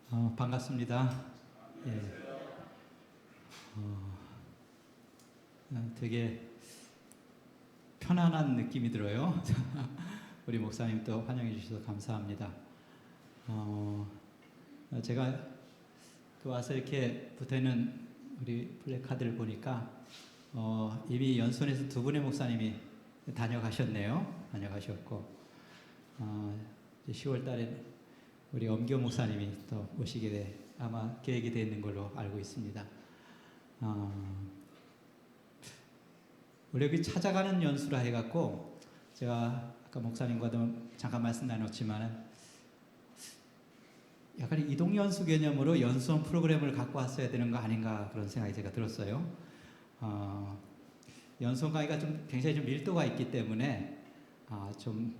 반갑습니다. 예. 되게 편안한 느낌이 들어요. 우리 목사님 또 환영해 주셔서 감사합니다. 제가 와서 이렇게 붙어있는 우리 플래카드를 보니까 이미 연수원에서 두 분의 목사님이 다녀가셨고 10월 달에 우리 엄교 목사님이 또 오시게 아마 계획이 되어 있는 걸로 알고 있습니다. 우리 여기 찾아가는 연수라 해갖고 제가 아까 목사님과도 잠깐 말씀 나눴지만 약간 이동 연수 개념으로 연수원 프로그램을 갖고 왔어야 되는 거 아닌가 그런 생각이 제가 들었어요. 연수원 강의가 굉장히 좀 밀도가 있기 때문에 좀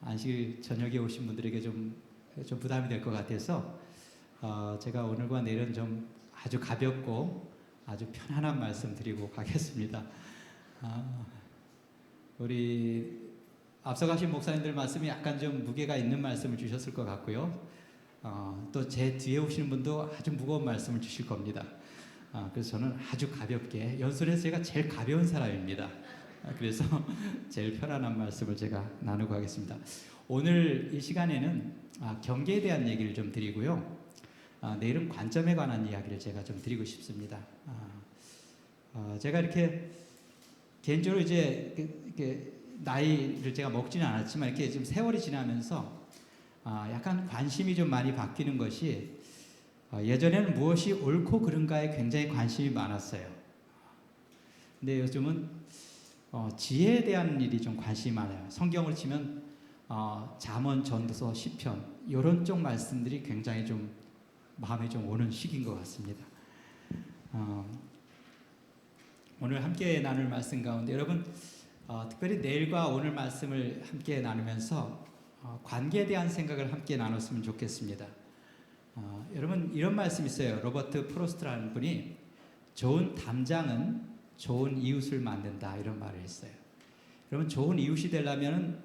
안식 저녁에 오신 분들에게 좀 부담이 될 것 같아서 제가 오늘과 내일은 좀 아주 가볍고 아주 편안한 말씀 드리고 가겠습니다. 우리 앞서가신 목사님들 말씀이 약간 좀 무게가 있는 말씀을 주셨을 것 같고요. 또 제 뒤에 오시는 분도 아주 무거운 말씀을 주실 겁니다. 그래서 저는 아주 가볍게, 연수원에서 제가 제일 가벼운 사람입니다. 그래서 제일 편안한 말씀을 제가 나누고 하겠습니다. 오늘 이 시간에는 경계에 대한 얘기를 좀 드리고요. 내일은 관점에 관한 이야기를 제가 좀 드리고 싶습니다. 제가 이렇게 개인적으로 이제 나이를 제가 먹지는 않았지만 이렇게 좀 세월이 지나면서 약간 관심이 좀 많이 바뀌는 것이 예전에는 무엇이 옳고 그른가에 굉장히 관심이 많았어요. 근데 요즘은 지혜에 대한 일이 좀 관심이 많아요. 성경을 치면 잠언, 전도서, 시편 이런 쪽 말씀들이 굉장히 좀 마음에 좀 오는 시기인 것 같습니다. 오늘 함께 나눌 말씀 가운데 여러분 특별히 내일과 오늘 말씀을 함께 나누면서 관계에 대한 생각을 함께 나눴으면 좋겠습니다. 여러분 이런 말씀 있어요. 로버트 프로스트라는 분이 좋은 담장은 좋은 이웃을 만든다 이런 말을 했어요. 여러분 좋은 이웃이 되려면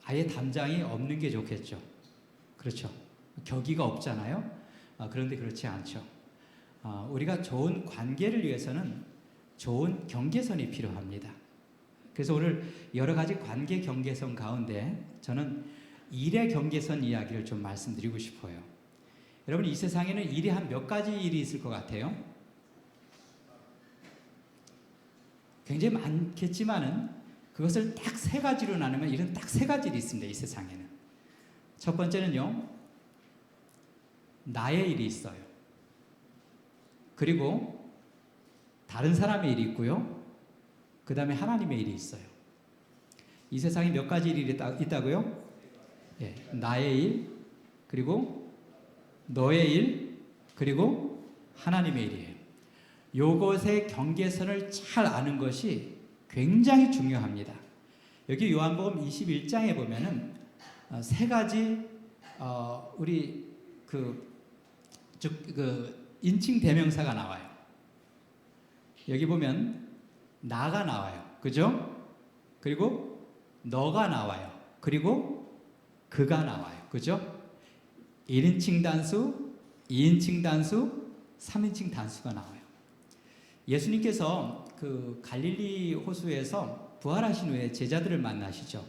아예 담장이 없는 게 좋겠죠. 그렇죠. 격의가 없잖아요. 그런데 그렇지 않죠. 우리가 좋은 관계를 위해서는 좋은 경계선이 필요합니다. 그래서 오늘 여러 가지 관계 경계선 가운데 저는 일의 경계선 이야기를 좀 말씀드리고 싶어요. 여러분 이 세상에는 일이 한 몇 가지 일이 있을 것 같아요? 굉장히 많겠지만은 그것을 딱 세 가지로 나누면 일은 딱 세 가지 일이 있습니다. 이 세상에는. 첫 번째는요. 나의 일이 있어요. 그리고 다른 사람의 일이 있고요. 그 다음에 하나님의 일이 있어요. 이 세상에 몇 가지 일이 있다고요? 예, 나의 일, 그리고 너의 일, 그리고 하나님의 일이에요. 요것의 경계선을 잘 아는 것이 굉장히 중요합니다. 여기 요한복음 21장에 보면은 세 가지 우리 인칭 대명사가 나와요. 여기 보면 나가 나와요. 그죠? 그리고 너가 나와요. 그리고 그가 나와요. 그죠? 1인칭 단수, 2인칭 단수, 3인칭 단수가 나와요. 예수님께서 그 갈릴리 호수에서 부활하신 후에 제자들을 만나시죠.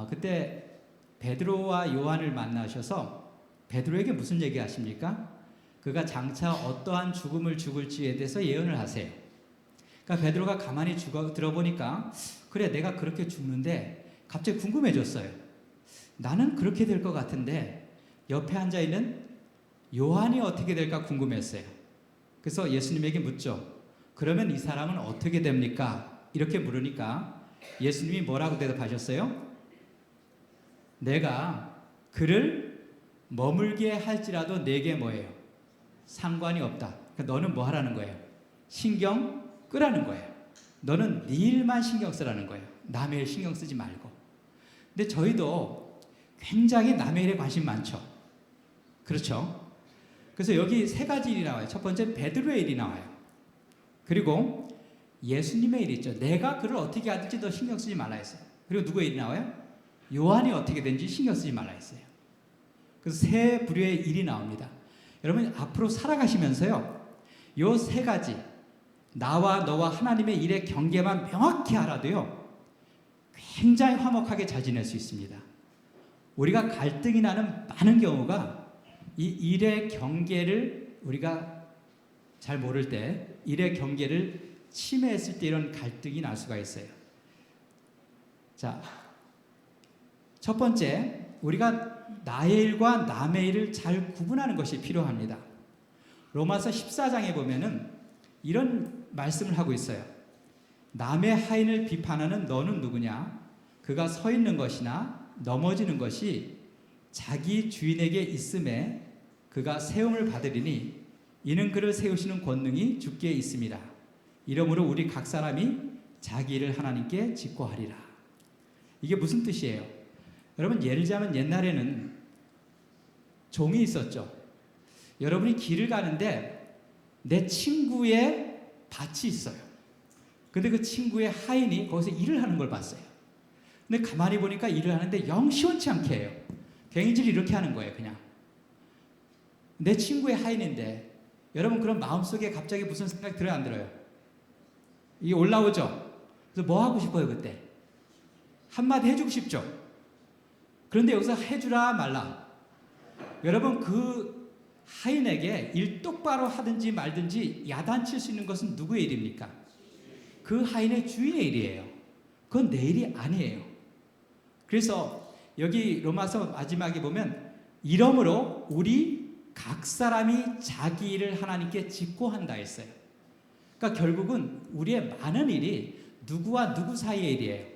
그때 베드로와 요한을 만나셔서 베드로에게 무슨 얘기 하십니까? 그가 장차 어떠한 죽음을 죽을지에 대해서 예언을 하세요. 그러니까 베드로가 가만히 들어보니까 그래 내가 그렇게 죽는데 갑자기 궁금해졌어요. 나는 그렇게 될 것 같은데 옆에 앉아있는 요한이 어떻게 될까 궁금했어요. 그래서 예수님에게 묻죠. 그러면 이 사람은 어떻게 됩니까? 이렇게 물으니까 예수님이 뭐라고 대답하셨어요? 내가 그를 머물게 할지라도 내게 뭐예요? 상관이 없다. 그러니까 너는 뭐 하라는 거예요? 신경 끄라는 거예요. 너는 네 일만 신경 쓰라는 거예요. 남의 일 신경 쓰지 말고. 근데 저희도 굉장히 남의 일에 관심 많죠. 그렇죠? 그래서 여기 세 가지 일이 나와요. 첫 번째 베드로의 일이 나와요. 그리고 예수님의 일이 있죠. 내가 그를 어떻게 하든지 너 신경 쓰지 말라 했어요. 그리고 누구의 일이 나와요? 요한이 어떻게 되는지 신경 쓰지 말라 했어요. 그래서 세 부류의 일이 나옵니다. 여러분 앞으로 살아가시면서요, 요 세 가지, 나와 너와 하나님의 일의 경계만 명확히 알아도요, 굉장히 화목하게 잘 지낼 수 있습니다. 우리가 갈등이 나는 많은 경우가 이 일의 경계를 우리가 잘 모를 때, 일의 경계를 침해했을 때 이런 갈등이 날 수가 있어요. 자, 첫 번째, 우리가 나의 일과 남의 일을 잘 구분하는 것이 필요합니다. 로마서 14장에 보면은 이런 말씀을 하고 있어요. 남의 하인을 비판하는 너는 누구냐? 그가 서 있는 것이나 넘어지는 것이 자기 주인에게 있음에 그가 세움을 받으리니 이는 그를 세우시는 권능이 주께 있습니다. 이러므로 우리 각 사람이 자기 일을 하나님께 직고하리라. 이게 무슨 뜻이에요? 여러분, 예를 들자면 옛날에는 종이 있었죠. 여러분이 길을 가는데 내 친구의 밭이 있어요. 근데 그 친구의 하인이 거기서 일을 하는 걸 봤어요. 근데 가만히 보니까 일을 하는데 영 시원치 않게 해요. 괭이질 이렇게 하는 거예요, 그냥. 내 친구의 하인인데, 여러분 그럼 마음속에 갑자기 무슨 생각이 들어요, 안 들어요? 이게 올라오죠? 그래서 뭐 하고 싶어요, 그때? 한마디 해주고 싶죠? 그런데 여기서 해주라 말라. 여러분, 그 하인에게 일 똑바로 하든지 말든지 야단칠 수 있는 것은 누구의 일입니까? 그 하인의 주인의 일이에요. 그건 내 일이 아니에요. 그래서 여기 로마서 마지막에 보면 이러므로 우리 각 사람이 자기 일을 하나님께 직고한다 했어요. 그러니까 결국은 우리의 많은 일이 누구와 누구 사이의 일이에요.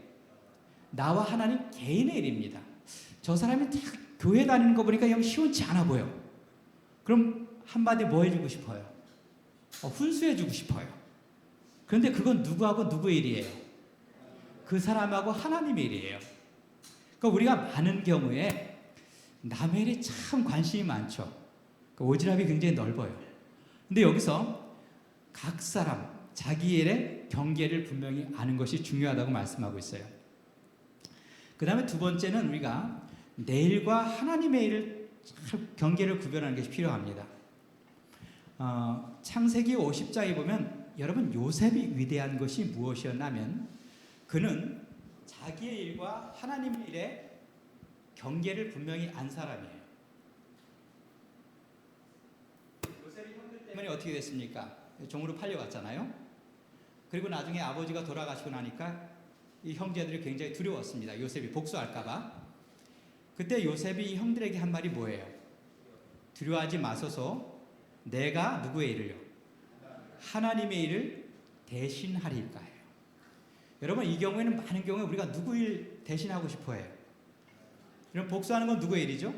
나와 하나님 개인의 일입니다. 저 사람이 다 교회 다니는 거 보니까 영 시원치 않아 보여. 그럼 한마디 뭐 해주고 싶어요? 훈수해주고 싶어요. 그런데 그건 누구하고 누구의 일이에요? 그 사람하고 하나님의 일이에요. 그러니까 우리가 많은 경우에 남의 일에 참 관심이 많죠. 그러니까 오지랖이 굉장히 넓어요. 근데 여기서 각 사람 자기 일의 경계를 분명히 아는 것이 중요하다고 말씀하고 있어요. 그 다음에 두 번째는 우리가 내 일과 하나님의 일을 경계를 구별하는 것이 필요합니다. 창세기 50장에 보면 여러분 요셉이 위대한 것이 무엇이었냐면 그는 자기의 일과 하나님의 일의 경계를 분명히 안 사람이에요. 요셉이 형들 때문에 어떻게 됐습니까? 종으로 팔려갔잖아요. 그리고 나중에 아버지가 돌아가시고 나니까 이 형제들이 굉장히 두려웠습니다. 요셉이 복수할까봐. 그때 요셉이 형들에게 한 말이 뭐예요? 두려워하지 마소서 내가 누구의 일을요? 하나님의 일을 대신하리까요. 여러분 이 경우에는 많은 경우에 우리가 누구 일 대신하고 싶어해요? 이런 복수하는 건 누구의 일이죠?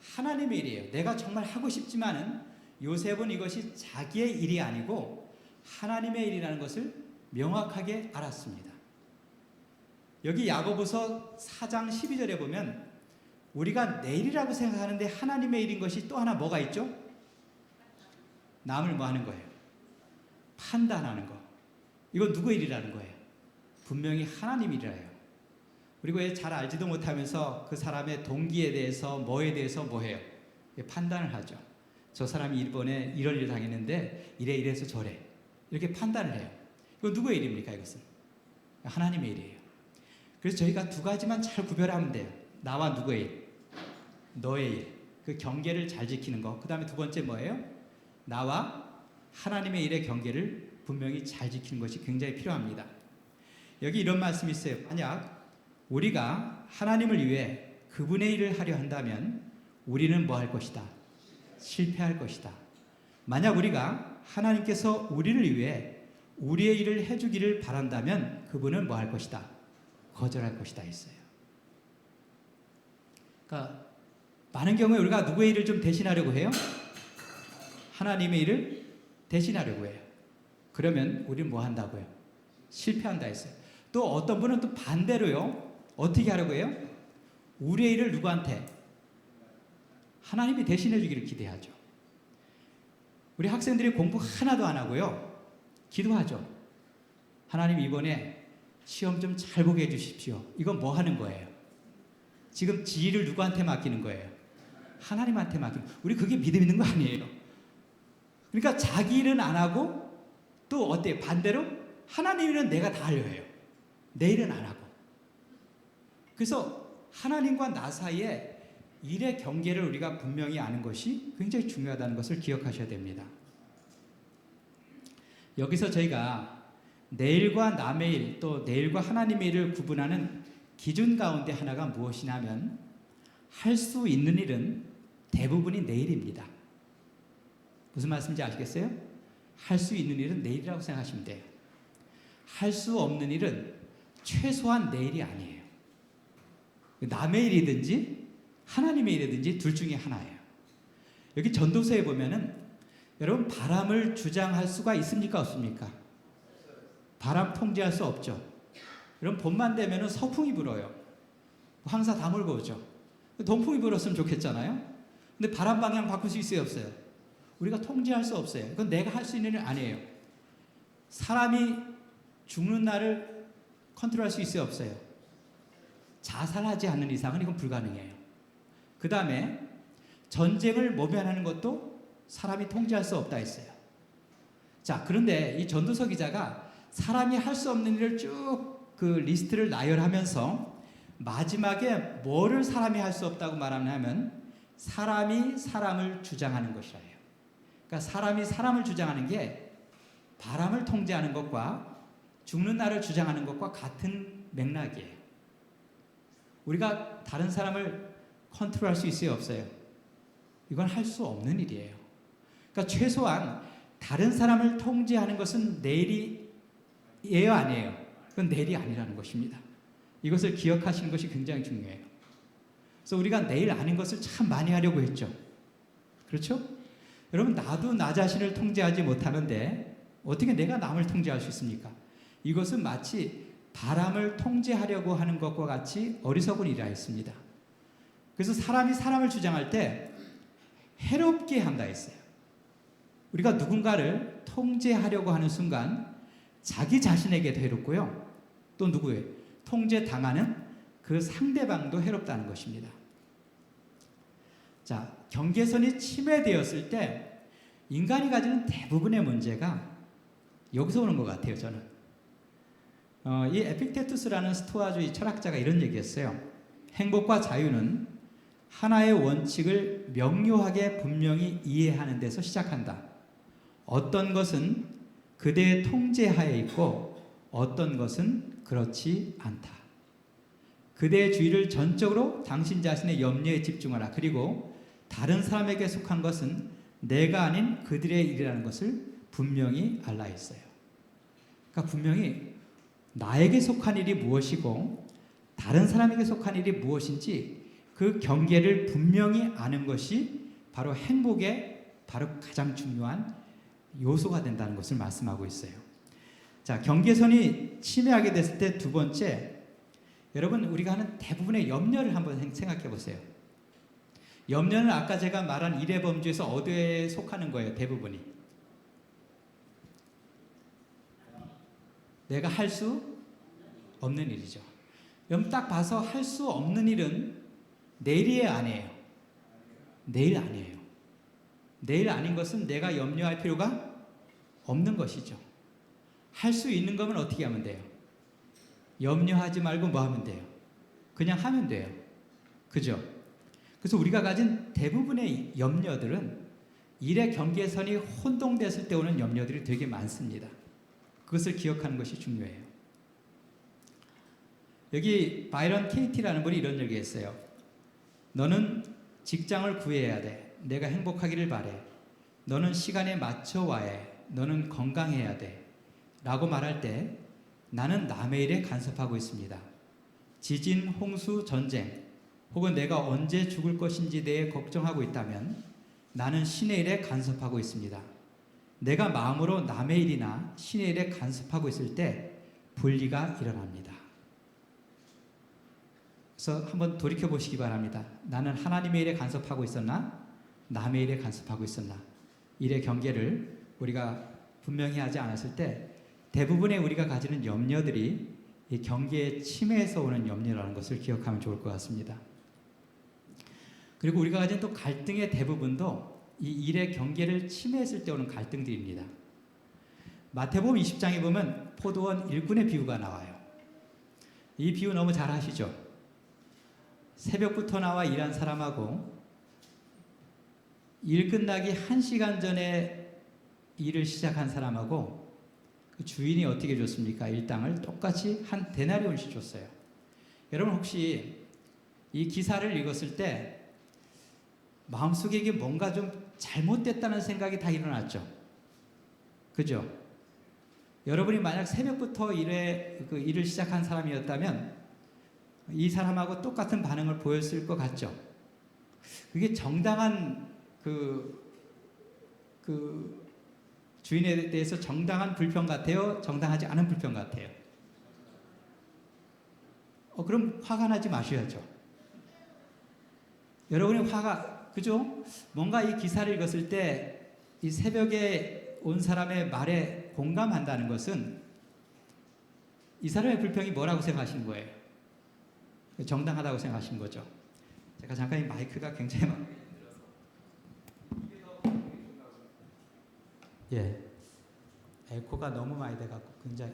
하나님의 일이에요. 내가 정말 하고 싶지만은 요셉은 이것이 자기의 일이 아니고 하나님의 일이라는 것을 명확하게 알았습니다. 여기 야고보서 4장 12절에 보면 우리가 내 일이라고 생각하는데 하나님의 일인 것이 또 하나 뭐가 있죠? 남을 뭐 하는 거예요? 판단하는 거. 이건 누구의 일이라는 거예요? 분명히 하나님 일이라요. 그리고 잘 알지도 못하면서 그 사람의 동기에 대해서 뭐에 대해서 뭐 해요? 판단을 하죠. 저 사람이 이번에 이런 일을 당했는데 이래서 저래. 이렇게 판단을 해요. 이건 누구의 일입니까? 이것은 하나님의 일이에요. 그래서 저희가 두 가지만 잘 구별하면 돼요. 나와 누구의 일? 너의 일. 그 경계를 잘 지키는 거. 그 다음에 두 번째 뭐예요? 나와 하나님의 일의 경계를 분명히 잘 지키는 것이 굉장히 필요합니다. 여기 이런 말씀이 있어요. 만약 우리가 하나님을 위해 그분의 일을 하려 한다면 우리는 뭐 할 것이다? 실패할 것이다. 만약 우리가 하나님께서 우리를 위해 우리의 일을 해주기를 바란다면 그분은 뭐 할 것이다? 거절할 것이다 했어요. 그러니까 많은 경우에 우리가 누구의 일을 좀 대신하려고 해요? 하나님의 일을 대신하려고 해요. 그러면 우리는 뭐 한다고요? 실패한다 했어요. 또 어떤 분은 또 반대로요. 어떻게 하려고 해요? 우리의 일을 누구한테? 하나님이 대신해 주기를 기대하죠. 우리 학생들이 공부 하나도 안 하고요. 기도하죠. 하나님 이번에 시험 좀 잘 보게 해주십시오. 이건 뭐 하는 거예요? 지금 지휘를 누구한테 맡기는 거예요? 하나님한테 맡기는. 우리 그게 믿음 있는 거 아니에요. 그러니까 자기 일은 안 하고 또 어때요? 반대로 하나님 일은 내가 다 하려 해요. 내 일은 안 하고. 그래서 하나님과 나 사이에 일의 경계를 우리가 분명히 아는 것이 굉장히 중요하다는 것을 기억하셔야 됩니다. 여기서 저희가 내 일과 남의 일, 또 내 일과 하나님의 일을 구분하는 기준 가운데 하나가 무엇이냐면 할 수 있는 일은 대부분이 내 일입니다. 무슨 말씀인지 아시겠어요? 할 수 있는 일은 내 일이라고 생각하시면 돼요. 할 수 없는 일은 최소한 내 일이 아니에요. 남의 일이든지 하나님의 일이든지 둘 중에 하나예요. 여기 전도서에 보면은 여러분 바람을 주장할 수가 있습니까? 없습니까? 바람 통제할 수 없죠. 여러분 봄만 되면은 서풍이 불어요. 황사 다 몰고 오죠. 동풍이 불었으면 좋겠잖아요. 근데 바람 방향 바꿀 수 있어요? 없어요? 우리가 통제할 수 없어요. 그건 내가 할 수 있는 일 아니에요. 사람이 죽는 날을 컨트롤할 수 있어요? 없어요? 자살하지 않는 이상은 이건 불가능해요. 그 다음에 전쟁을 모면하는 것도 사람이 통제할 수 없다 했어요. 자, 그런데 이 전도서 기자가 사람이 할 수 없는 일을 쭉 그 리스트를 나열하면서 마지막에 뭐를 사람이 할 수 없다고 말하냐면 사람이 사람을 주장하는 것이라 해요. 그러니까 사람이 사람을 주장하는 게 바람을 통제하는 것과 죽는 날을 주장하는 것과 같은 맥락이에요. 우리가 다른 사람을 컨트롤할 수 있어요? 없어요? 이건 할 수 없는 일이에요. 그러니까 최소한 다른 사람을 통제하는 것은 내 일이에요? 아니에요? 그건 내 일이 아니라는 것입니다. 이것을 기억하시는 것이 굉장히 중요해요. 그래서 우리가 내 일 아닌 것을 참 많이 하려고 했죠. 그렇죠? 여러분 나도 나 자신을 통제하지 못하는데 어떻게 내가 남을 통제할 수 있습니까? 이것은 마치 바람을 통제하려고 하는 것과 같이 어리석은 일이라 했습니다. 그래서 사람이 사람을 주장할 때 해롭게 한다 했어요. 우리가 누군가를 통제하려고 하는 순간 자기 자신에게도 해롭고요. 또 누구예요? 통제당하는 그 상대방도 해롭다는 것입니다. 자, 경계선이 침해되었을 때 인간이 가지는 대부분의 문제가 여기서 오는 것 같아요, 저는. 이 에픽테투스라는 스토아주의 철학자가 이런 얘기했어요. 행복과 자유는 하나의 원칙을 명료하게 분명히 이해하는 데서 시작한다. 어떤 것은 그대의 통제하에 있고 어떤 것은 그렇지 않다. 그대의 주의를 전적으로 당신 자신의 염려에 집중하라. 그리고 다른 사람에게 속한 것은 내가 아닌 그들의 일이라는 것을 분명히 알라 했어요. 그러니까 분명히 나에게 속한 일이 무엇이고 다른 사람에게 속한 일이 무엇인지 그 경계를 분명히 아는 것이 바로 행복의 바로 가장 중요한 요소가 된다는 것을 말씀하고 있어요. 자, 경계선이 침해하게 됐을 때 두 번째, 여러분 우리가 하는 대부분의 염려를 한번 생각해 보세요. 염려는 아까 제가 말한 일의 범주에서 어디에 속하는 거예요? 대부분이. 내가 할 수 없는 일이죠. 여러분 딱 봐서 할 수 없는 일은 내일이에요? 아니에요? 내일 아니에요. 내일 아닌 것은 내가 염려할 필요가 없는 것이죠. 할 수 있는 거면 어떻게 하면 돼요? 염려하지 말고 뭐 하면 돼요? 그냥 하면 돼요. 그죠? 그래서 우리가 가진 대부분의 염려들은 일의 경계선이 혼동됐을 때 오는 염려들이 되게 많습니다. 그것을 기억하는 것이 중요해요. 여기 바이런 케이티라는 분이 이런 얘기했어요. 너는 직장을 구해야 돼. 내가 행복하기를 바래. 너는 시간에 맞춰 와야 해. 너는 건강해야 돼. 라고 말할 때 나는 남의 일에 간섭하고 있습니다. 지진, 홍수, 전쟁 혹은 내가 언제 죽을 것인지에 대해 걱정하고 있다면 나는 신의 일에 간섭하고 있습니다. 내가 마음으로 남의 일이나 신의 일에 간섭하고 있을 때 분리가 일어납니다. 그래서 한번 돌이켜 보시기 바랍니다. 나는 하나님의 일에 간섭하고 있었나? 남의 일에 간섭하고 있었나? 일의 경계를 우리가 분명히 하지 않았을 때 대부분의 우리가 가지는 염려들이 이 경계의 침해에서 오는 염려라는 것을 기억하면 좋을 것 같습니다. 그리고 우리가 가진 또 갈등의 대부분도 이 일의 경계를 침해했을 때 오는 갈등들입니다. 마태복음 20장에 보면 포도원 일꾼의 비유가 나와요. 이 비유 너무 잘 아시죠? 새벽부터 나와 일한 사람하고 일 끝나기 1시간 전에 일을 시작한 사람하고 그 주인이 어떻게 줬습니까? 일당을 똑같이 한 데나리온씩 줬어요. 여러분 혹시 이 기사를 읽었을 때 마음속에 이게 뭔가 좀 잘못됐다는 생각이 다 일어났죠? 그죠? 여러분이 만약 새벽부터 일을 시작한 사람이었다면 이 사람하고 똑같은 반응을 보였을 것 같죠? 그게 정당한 주인에 대해서 정당한 불평 같아요? 정당하지 않은 불평 같아요? 그럼 화가 나지 마셔야죠. 여러분이 그죠? 뭔가 이 기사를 읽었을 때 이 새벽에 온 사람의 말에 공감한다는 것은 이 사람의 불평이 뭐라고 생각하시는 거예요? 정당하다고 생각하시는 거죠. 제가 잠깐 이 마이크가 굉장히 에코가 너무 많이 돼갖고 굉장히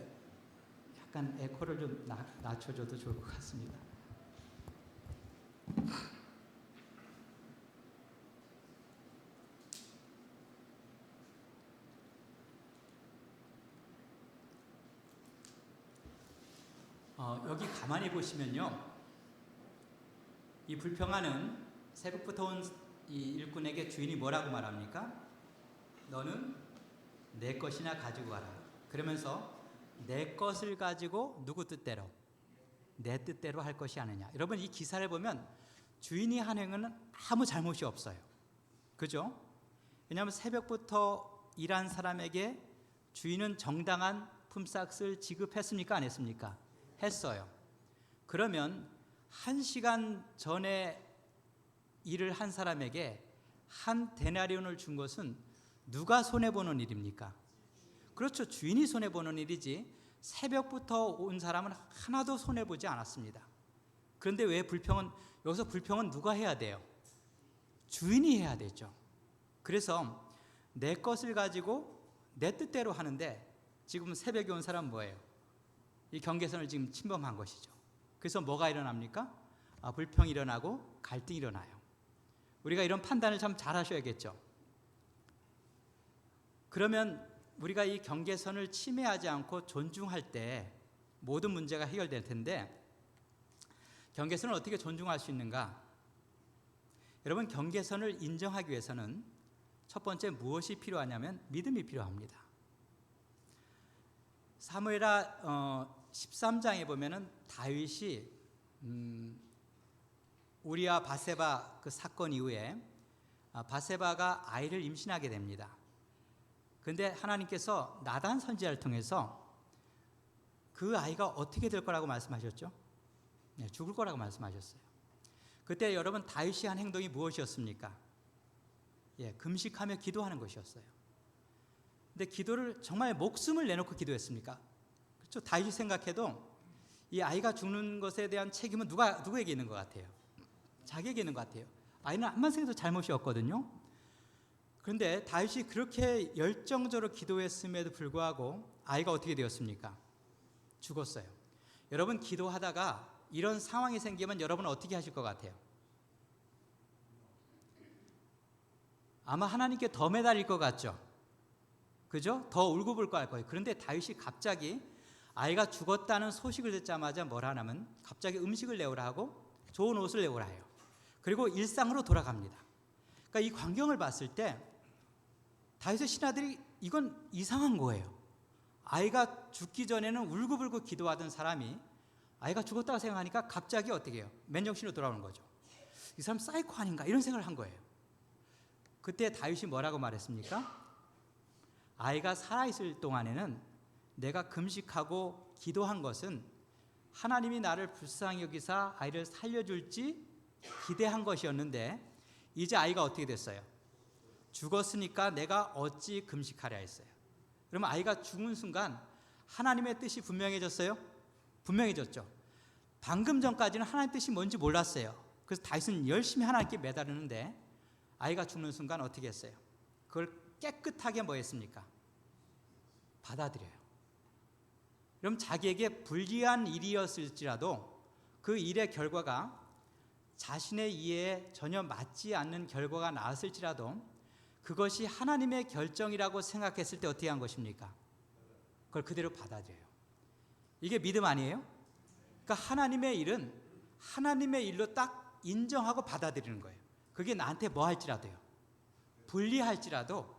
약간 에코를 좀 낮춰줘도 좋을 것 같습니다. 여기 가만히 보시면요, 이 불평하는 새벽부터 온 이 일꾼에게 주인이 뭐라고 말합니까? 너는 내 것이나 가지고 가라. 그러면서 내 것을 가지고 누구 뜻대로? 내 뜻대로 할 것이 아니냐. 여러분 이 기사를 보면 주인이 한 행위는 아무 잘못이 없어요. 그죠? 왜냐하면 새벽부터 일한 사람에게 주인은 정당한 품삯을 지급했습니까? 안 했습니까? 했어요. 그러면 1시간 전에 일을 한 사람에게 한 데나리온을 준 것은 누가 손해보는 일입니까? 그렇죠. 주인이 손해보는 일이지 새벽부터 온 사람은 하나도 손해보지 않았습니다. 그런데 왜 여기서 불평은 누가 해야 돼요? 주인이 해야 되죠. 그래서 내 것을 가지고 내 뜻대로 하는데 지금 새벽에 온 사람은 뭐예요? 이 경계선을 지금 침범한 것이죠. 그래서 뭐가 일어납니까? 불평이 일어나고 갈등이 일어나요. 우리가 이런 판단을 참 잘 하셔야겠죠. 그러면 우리가 이 경계선을 침해하지 않고 존중할 때 모든 문제가 해결될 텐데 경계선을 어떻게 존중할 수 있는가? 여러분 경계선을 인정하기 위해서는 첫 번째 무엇이 필요하냐면 믿음이 필요합니다. 사무엘하 13장에 보면은 다윗이 우리와 바세바 그 사건 이후에 바세바가 아이를 임신하게 됩니다. 그런데 하나님께서 나단 선지자를 통해서 그 아이가 어떻게 될 거라고 말씀하셨죠? 네, 죽을 거라고 말씀하셨어요. 그때 여러분 다윗이 한 행동이 무엇이었습니까? 금식하며 기도하는 것이었어요. 근데 기도를 정말 목숨을 내놓고 기도했습니까? 그렇죠. 다윗이 생각해도 이 아이가 죽는 것에 대한 책임은 누구에게 있는 것 같아요? 자기에게 있는 것 같아요. 아이는 암만 생각해도 잘못이 없거든요. 그런데 다윗이 그렇게 열정적으로 기도했음에도 불구하고 아이가 어떻게 되었습니까? 죽었어요. 여러분 기도하다가 이런 상황이 생기면 여러분은 어떻게 하실 것 같아요? 아마 하나님께 더 매달릴 것 같죠? 그죠? 더 울고불고 할 거예요. 그런데 다윗이 갑자기 아이가 죽었다는 소식을 듣자마자 뭐라 하냐면 갑자기 음식을 내오라 하고 좋은 옷을 내오라 해요. 그리고 일상으로 돌아갑니다. 그러니까 이 광경을 봤을 때 다윗의 신하들이 이건 이상한 거예요. 아이가 죽기 전에는 울고불고 기도하던 사람이 아이가 죽었다고 생각하니까 갑자기 어떻게 해요? 맨정신으로 돌아오는 거죠. 이 사람 사이코 아닌가? 이런 생각을 한 거예요. 그때 다윗이 뭐라고 말했습니까? 아이가 살아있을 동안에는 내가 금식하고 기도한 것은 하나님이 나를 불쌍히 여기사 아이를 살려줄지 기대한 것이었는데 이제 아이가 어떻게 됐어요? 죽었으니까 내가 어찌 금식하랴 했어요. 그러면 아이가 죽은 순간 하나님의 뜻이 분명해졌어요? 분명해졌죠. 방금 전까지는 하나님의 뜻이 뭔지 몰랐어요. 그래서 다윗은 열심히 하나님께 매달리는데 아이가 죽는 순간 어떻게 했어요? 그걸 깨끗하게 뭐 했습니까? 받아들여요. 그럼 자기에게 불리한 일이었을지라도 그 일의 결과가 자신의 이해에 전혀 맞지 않는 결과가 나왔을지라도 그것이 하나님의 결정이라고 생각했을 때 어떻게 한 것입니까? 그걸 그대로 받아들여요. 이게 믿음 아니에요? 그러니까 하나님의 일은 하나님의 일로 딱 인정하고 받아들이는 거예요. 그게 나한테 뭐 할지라도요, 불리할지라도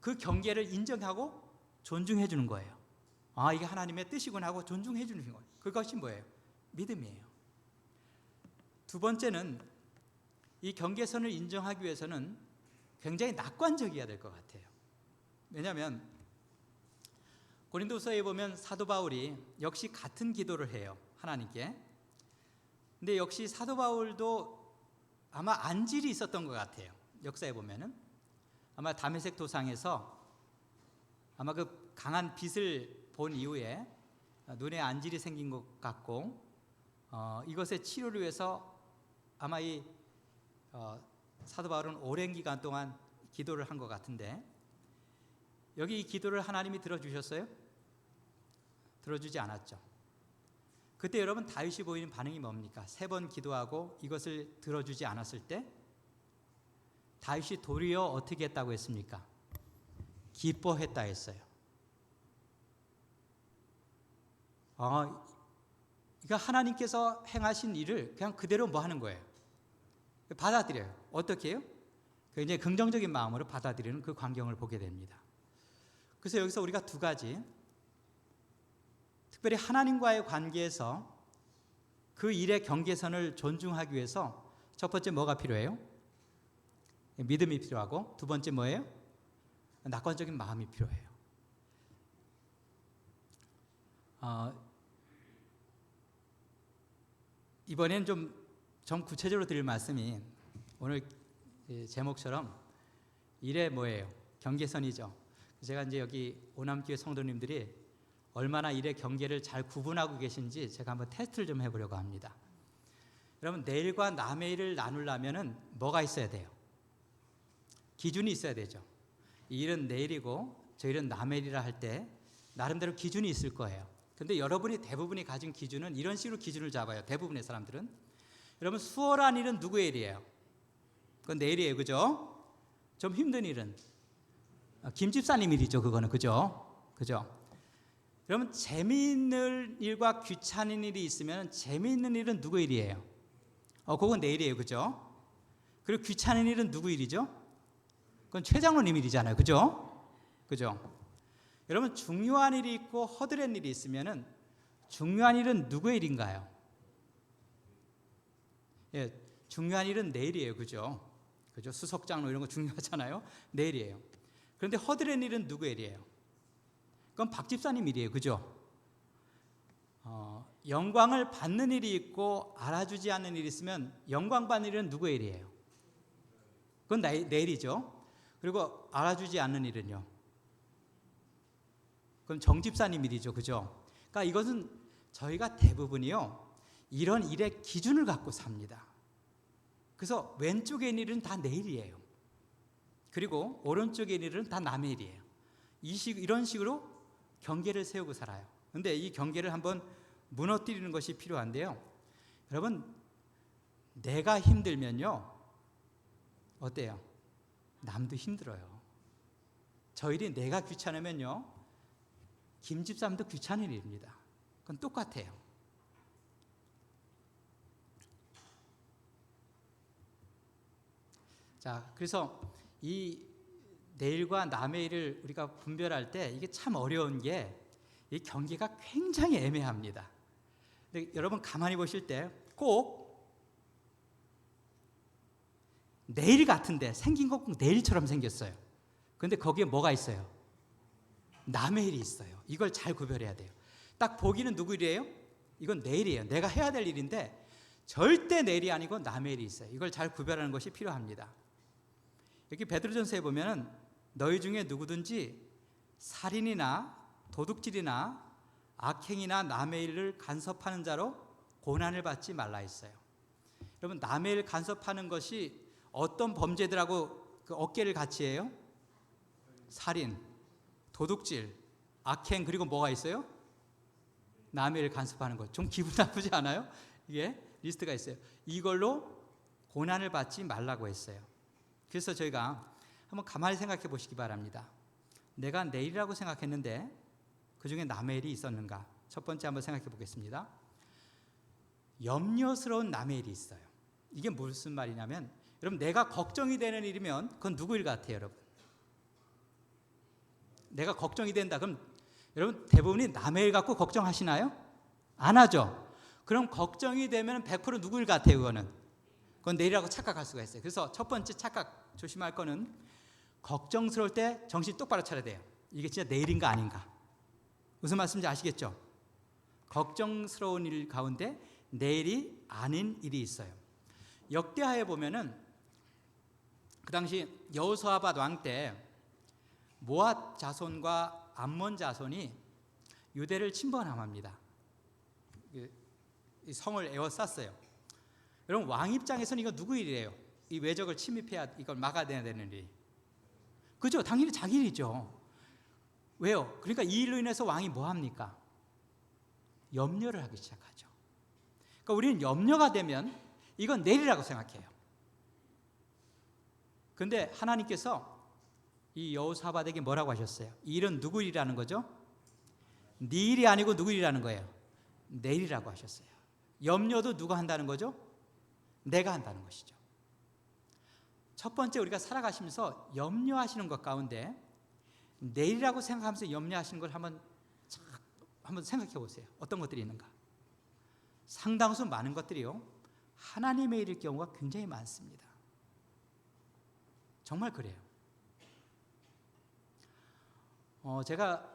그 경계를 인정하고 존중해 주는 거예요. 아, 이게 하나님의 뜻이구나 하고 존중해 주는 거예요. 그것이 뭐예요? 믿음이에요. 두 번째는 이 경계선을 인정하기 위해서는 굉장히 낙관적이어야 될 것 같아요. 왜냐하면 고린도서에 보면 사도 바울이 역시 같은 기도를 해요, 하나님께. 근데 역시 사도 바울도 아마 안질이 있었던 것 같아요. 역사에 보면은 아마 다메섹 도상에서 아마 그 강한 빛을 본 이후에 눈에 안질이 생긴 것 같고, 이것의 치료를 위해서 아마 이 사도 바울은 오랜 기간 동안 기도를 한 것 같은데, 여기 이 기도를 하나님이 들어주셨어요? 들어주지 않았죠. 그때 여러분 다윗이 보이는 반응이 뭡니까? 3번 기도하고 이것을 들어주지 않았을 때 다윗이 도리어 어떻게 했다고 했습니까? 기뻐했다 했어요. 그러니까 하나님께서 행하신 일을 그냥 그대로 뭐 하는 거예요? 받아들여요. 어떻게 해요? 굉장히 긍정적인 마음으로 받아들이는 그 광경을 보게 됩니다. 그래서 여기서 우리가 두 가지, 특별히 하나님과의 관계에서 그 일의 경계선을 존중하기 위해서 첫 번째 뭐가 필요해요? 믿음이 필요하고, 두 번째 뭐예요? 낙관적인 마음이 필요해요. 이번엔 좀 구체적으로 드릴 말씀이 오늘 제목처럼 일의 뭐예요? 경계선이죠. 제가 이제 여기 오남교회 성도님들이 얼마나 일의 경계를 잘 구분하고 계신지 제가 한번 테스트를 좀 해보려고 합니다. 여러분, 내일과 남의 일을 나누려면은 뭐가 있어야 돼요? 기준이 있어야 되죠. 이 일은 내일이고 저 일은 남의 일이라 할 때 나름대로 기준이 있을 거예요. 근데 여러분이 대부분이 가진 기준은 이런 식으로 기준을 잡아요. 대부분의 사람들은. 여러분, 수월한 일은 누구의 일이에요? 그건 내 일이에요. 그죠? 좀 힘든 일은 김 집사님 일이죠. 그거는. 그죠? 여러분, 재미있는 일과 귀찮은 일이 있으면 재미있는 일은 누구 일이에요? 그건 내 일이에요. 그죠? 그리고 귀찮은 일은 누구 일이죠? 그건 최 장로님 일이잖아요. 그죠? 여러분, 중요한 일이 있고 허드렛 일이 있으면은 중요한 일은 누구의 일인가요? 예, 중요한 일은 내 일이에요. 그죠? 수석 장로 이런 거 중요하잖아요. 내 일이에요. 그런데 허드렛 일은 누구의 일이에요? 그건 박 집사님 일이에요. 그죠? 영광을 받는 일이 있고 알아주지 않는 일이 있으면 영광 받는 일은 누구의 일이에요? 그건 내 일이죠. 그리고 알아주지 않는 일은요? 그건 정 집사님 일이죠. 그죠? 그러니까 이것은 저희가 대부분이요, 이런 일의 기준을 갖고 삽니다. 그래서 왼쪽에 있는 일은 다 내 일이에요. 그리고 오른쪽에 있는 일은 다 남의 일이에요. 이런 식으로 경계를 세우고 살아요. 그런데 이 경계를 한번 무너뜨리는 것이 필요한데요. 여러분, 내가 힘들면요, 어때요? 남도 힘들어요. 저 일이 내가 귀찮으면요, 김 집사님도 귀찮은 일입니다. 그건 똑같아요. 자, 그래서 이 내일과 남의 일을 우리가 분별할 때 이게 참 어려운 게 이 경계가 굉장히 애매합니다. 근데 여러분 가만히 보실 때 꼭 내일 같은데 생긴 거 꼭 내일처럼 생겼어요. 그런데 거기에 뭐가 있어요? 남의 일이 있어요. 이걸 잘 구별해야 돼요. 딱 보기는 누구 일이에요? 이건 내 일이에요. 내가 해야 될 일인데 절대 내 일이 아니고 남의 일이 있어요. 이걸 잘 구별하는 것이 필요합니다. 여기 베드로전서에 보면은 너희 중에 누구든지 살인이나 도둑질이나 악행이나 남의 일을 간섭하는 자로 고난을 받지 말라 했어요. 여러분, 남의 일 간섭하는 것이 어떤 범죄들하고 그 어깨를 같이 해요? 살인, 도둑질, 악행, 그리고 뭐가 있어요? 남의 일 간섭하는 것. 좀 기분 나쁘지 않아요? 이게 리스트가 있어요. 이걸로 고난을 받지 말라고 했어요. 그래서 저희가 한번 가만히 생각해 보시기 바랍니다. 내가 내 일이라고 생각했는데 그중에 남의 일이 있었는가? 첫 번째 한번 생각해 보겠습니다. 염려스러운 남의 일이 있어요. 이게 무슨 말이냐면, 여러분, 내가 걱정이 되는 일이면 그건 누구 일 같아요, 여러분? 내가 걱정이 된다. 그럼 여러분, 대부분이 남의 일 갖고 걱정하시나요? 안 하죠. 그럼 걱정이 되면 100% 누구 일 같아요, 그거는? 그건 내 일이라고 착각할 수가 있어요. 그래서 첫 번째 착각 조심할 거는, 걱정스러울 때 정신 똑바로 차려야 돼요. 이게 진짜 내 일인가 아닌가? 무슨 말씀인지 아시겠죠? 걱정스러운 일 가운데 내 일이 아닌 일이 있어요. 역대하에 보면은 그 당시 여호사밧 왕 때 모압 자손과 암몬 자손이 유대를 침범합니다. 이 성을 에워쌌어요. 여러분, 왕 입장에서는 이거 누구 일이에요? 이 외적을 침입해야 이걸 막아야 되는 일이. 그죠? 당연히 자기 일이죠. 왜요? 그러니까 이 일로 인해서 왕이 뭐 합니까? 염려를 하기 시작하죠. 그러니까 우리는 염려가 되면 이건 내 일이라고 생각해요. 그런데 하나님께서 이 여호사밧에게 뭐라고 하셨어요? 이 일은 누구 일이라는 거죠? 네 일이 아니고 누구 일이라는 거예요? 내 일이라고 하셨어요. 염려도 누가 한다는 거죠? 내가 한다는 것이죠. 첫 번째, 우리가 살아가시면서 염려하시는 것 가운데 내 일이라고 생각하면서 염려하시는 걸 한번 생각해 보세요. 어떤 것들이 있는가? 상당수 많은 것들이요, 하나님의 일일 경우가 굉장히 많습니다. 정말 그래요. 제가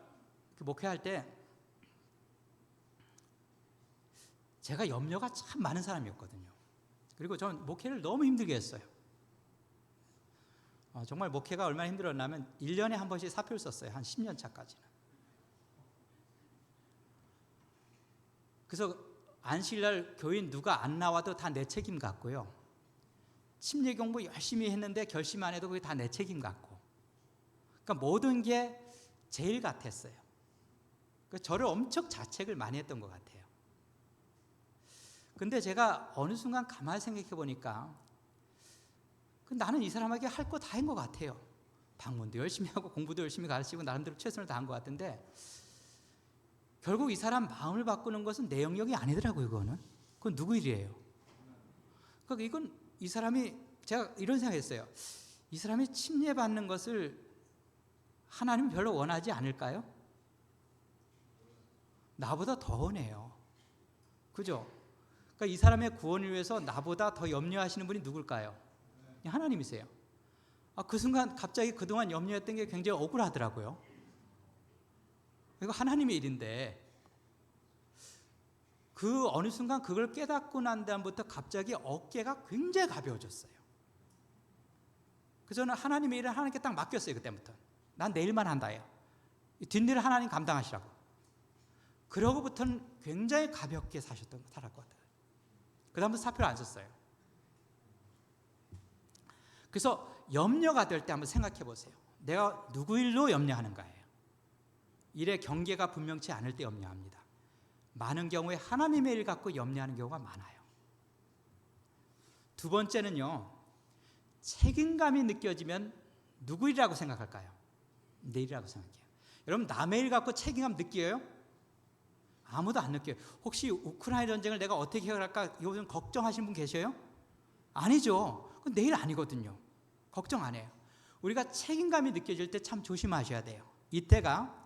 목회할 때 제가 염려가 참 많은 사람이었거든요. 그리고 저는 목회를 너무 힘들게 했어요. 정말 목회가 얼마나 힘들었냐면 1년에 한 번씩 사표를 썼어요. 한 10년 차까지는. 그래서 안식일날 교인 누가 안 나와도 다 내 책임 같고요. 침례 공부 열심히 했는데 결심 안 해도 그게 다 내 책임 같고. 그러니까 모든 게 제 일 같았어요. 그러니까 저를 엄청 자책을 많이 했던 것 같아요. 근데 제가 어느 순간 가만히 생각해 보니까 나는 이 사람에게 할 거 다 한 것 같아요. 방문도 열심히 하고 공부도 열심히 가르치고 나름대로 최선을 다한 것 같은데, 결국 이 사람 마음을 바꾸는 것은 내 영역이 아니더라고요. 그건 누구 일이에요? 그러니까 이건 이 사람이, 제가 이런 생각했어요. 이 사람이 침례받는 것을 하나님은 별로 원하지 않을까요? 나보다 더 원해요. 그죠? 그러니까 이 사람의 구원을 위해서 나보다 더 염려하시는 분이 누굴까요? 하나님이세요. 그 순간 갑자기 그동안 염려했던 게 굉장히 억울하더라고요. 이거 하나님의 일인데, 그 어느 순간 그걸 깨닫고 난 다음부터 갑자기 어깨가 굉장히 가벼워졌어요. 그래서 저는 하나님의 일을 하나님께 딱 맡겼어요. 그때부터 난 내 일만 한다예요. 뒷일을 하나님 감당하시라고. 그러고부터는 굉장히 가볍게 살았거든요. 그 다음부터 사표를 안 썼어요. 그래서 염려가 될 때 한번 생각해 보세요. 내가 누구 일로 염려하는가예요. 일의 경계가 분명치 않을 때 염려합니다. 많은 경우에 하나님의 일 갖고 염려하는 경우가 많아요. 두 번째는요, 책임감이 느껴지면 누구 일이라고 생각할까요? 내 일이라고 생각해요. 여러분, 남의 일 갖고 책임감 느껴요? 아무도 안 느껴요. 혹시 우크라이나 전쟁을 내가 어떻게 해결할까 요즘 걱정하시는 분 계셔요? 아니죠. 그건 내 일 아니거든요. 걱정 안 해요. 우리가 책임감이 느껴질 때 참 조심하셔야 돼요. 이때가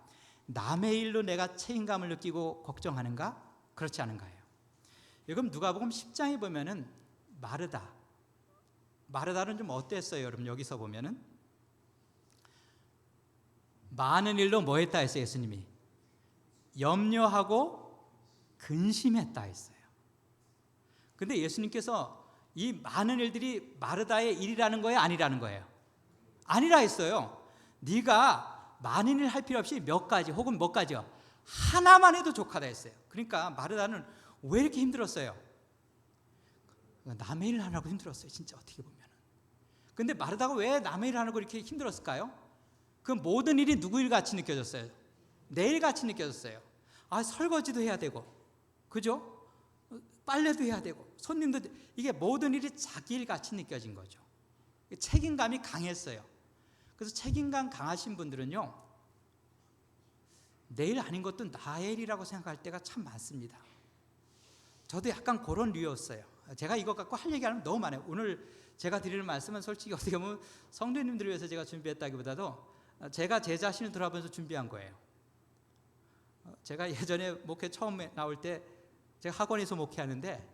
남의 일로 내가 책임감을 느끼고 걱정하는가? 그렇지 않은가요? 여러분, 누가복음 10장에 보면은 마르다는 좀 어땠어요? 여러분, 여기서 보면은 많은 일로 뭐 했다 했어요? 예수님이 염려하고 근심했다 했어요. 근데 예수님께서 이 많은 일들이 마르다의 일이라는 거예요? 아니라는 거예요? 아니라 했어요. 네가 많은 일 할 필요 없이 몇 가지 혹은 몇 가지요, 하나만 해도 족하다 했어요. 그러니까 마르다는 왜 이렇게 힘들었어요? 남의 일 하느라고 힘들었어요. 진짜 어떻게 보면. 근데 마르다가 왜 남의 일 하느라고 이렇게 힘들었을까요? 그 모든 일이 누구 일 같이 느껴졌어요? 내 일 같이 느껴졌어요. 설거지도 해야 되고, 그죠? 빨래도 해야 되고, 손님도, 이게 모든 일이 자기 일 같이 느껴진 거죠. 책임감이 강했어요. 그래서 책임감 강하신 분들은요, 내 일 아닌 것도 나의 일이라고 생각할 때가 참 많습니다. 저도 약간 그런 류였어요. 제가 이것 갖고 할 얘기하면 너무 많아요. 오늘 제가 드리는 말씀은 솔직히 어떻게 보면 성도님들을 위해서 제가 준비했다기보다도 제가 제 자신을 돌아보면서 준비한 거예요. 제가 예전에 목회 처음 나올 때 제가 학원에서 목회하는데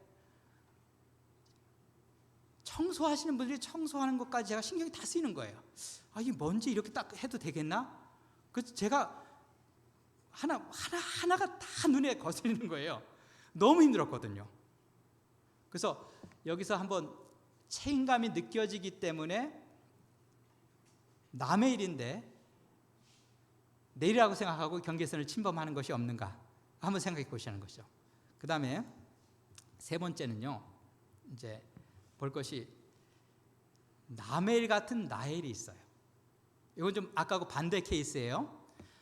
청소하시는 분들이 청소하는 것까지 제가 신경이 다 쓰이는 거예요. 이게 먼지 이렇게 딱 해도 되겠나? 그래서 제가 하나가 다 눈에 거슬리는 거예요. 너무 힘들었거든요. 그래서 여기서 한번 책임감이 느껴지기 때문에 남의 일인데 내 일이라고 생각하고 경계선을 침범하는 것이 없는가 한번 생각해 보시는 것이죠. 그 다음에 세 번째는요, 이제 볼 것이 남의 일 같은 나의 일이 있어요. 이건 좀 아까하고 반대 케이스예요.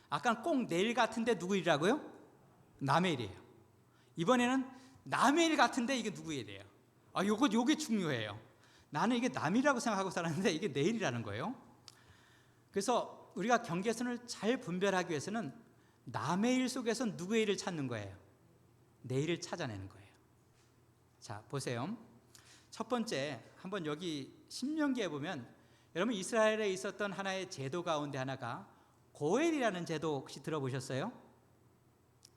아까는 꼭 내 일 같은데 누구 일이라고요? 남의 일이에요. 이번에는 남의 일 같은데 이게 누구 일이에요? 요게 중요해요. 나는 이게 남이라고 생각하고 살았는데 이게 내 일이라는 거예요. 그래서 우리가 경계선을 잘 분별하기 위해서는 남의 일 속에서 누구의 일을 찾는 거예요? 내 일을 찾아내는 거예요. 자, 보세요. 첫 번째, 한번 여기 신명기에 보면 여러분 이스라엘에 있었던 하나의 제도 가운데 하나가 고엘이라는 제도 혹시 들어보셨어요?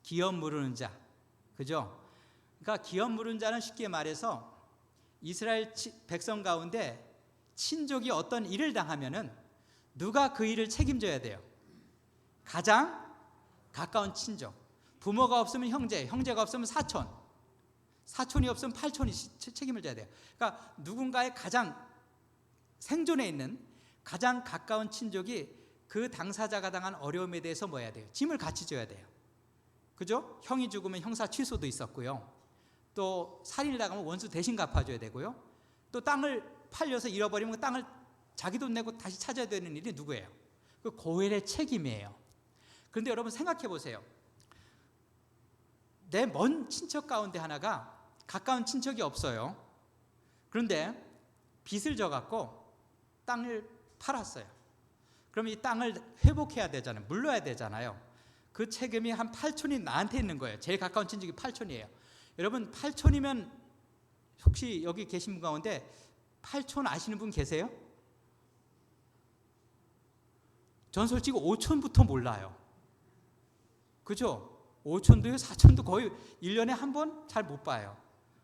기업 무르는 자, 그죠? 그러니까 기업 무르는 자는 쉽게 말해서 이스라엘 백성 가운데 친족이 어떤 일을 당하면은 누가 그 일을 책임져야 돼요? 가장 가까운 친족. 부모가 없으면 형제, 형제가 없으면 사촌, 사촌이 없으면 팔촌이 책임을 져야 돼요. 그러니까 누군가의 가장 생존에 있는 가장 가까운 친족이 그 당사자가 당한 어려움에 대해서 뭐 해야 돼요? 짐을 같이 져야 돼요. 그죠? 형이 죽으면 형사 취소도 있었고요. 또 살인을 당하면 원수 대신 갚아줘야 되고요. 또 땅을 팔려서 잃어버리면 그 땅을 자기 돈 내고 다시 찾아야 되는 일이 누구예요? 그 고엘의 책임이에요. 그런데 여러분 생각해 보세요. 내 먼 친척 가운데 하나가 가까운 친척이 없어요. 그런데 빚을 져갖고 땅을 팔았어요. 그럼 이 땅을 회복해야 되잖아요. 물러야 되잖아요. 그 책임이 한 8촌이 나한테 있는 거예요. 제일 가까운 친척이 8촌이에요. 여러분 8촌이면 혹시 여기 계신 분 가운데 8촌 아시는 분 계세요? 전 솔직히 5촌부터 몰라요. 그죠? 5촌도요, 4촌도 거의 1년에 한 번 잘 못 봐요.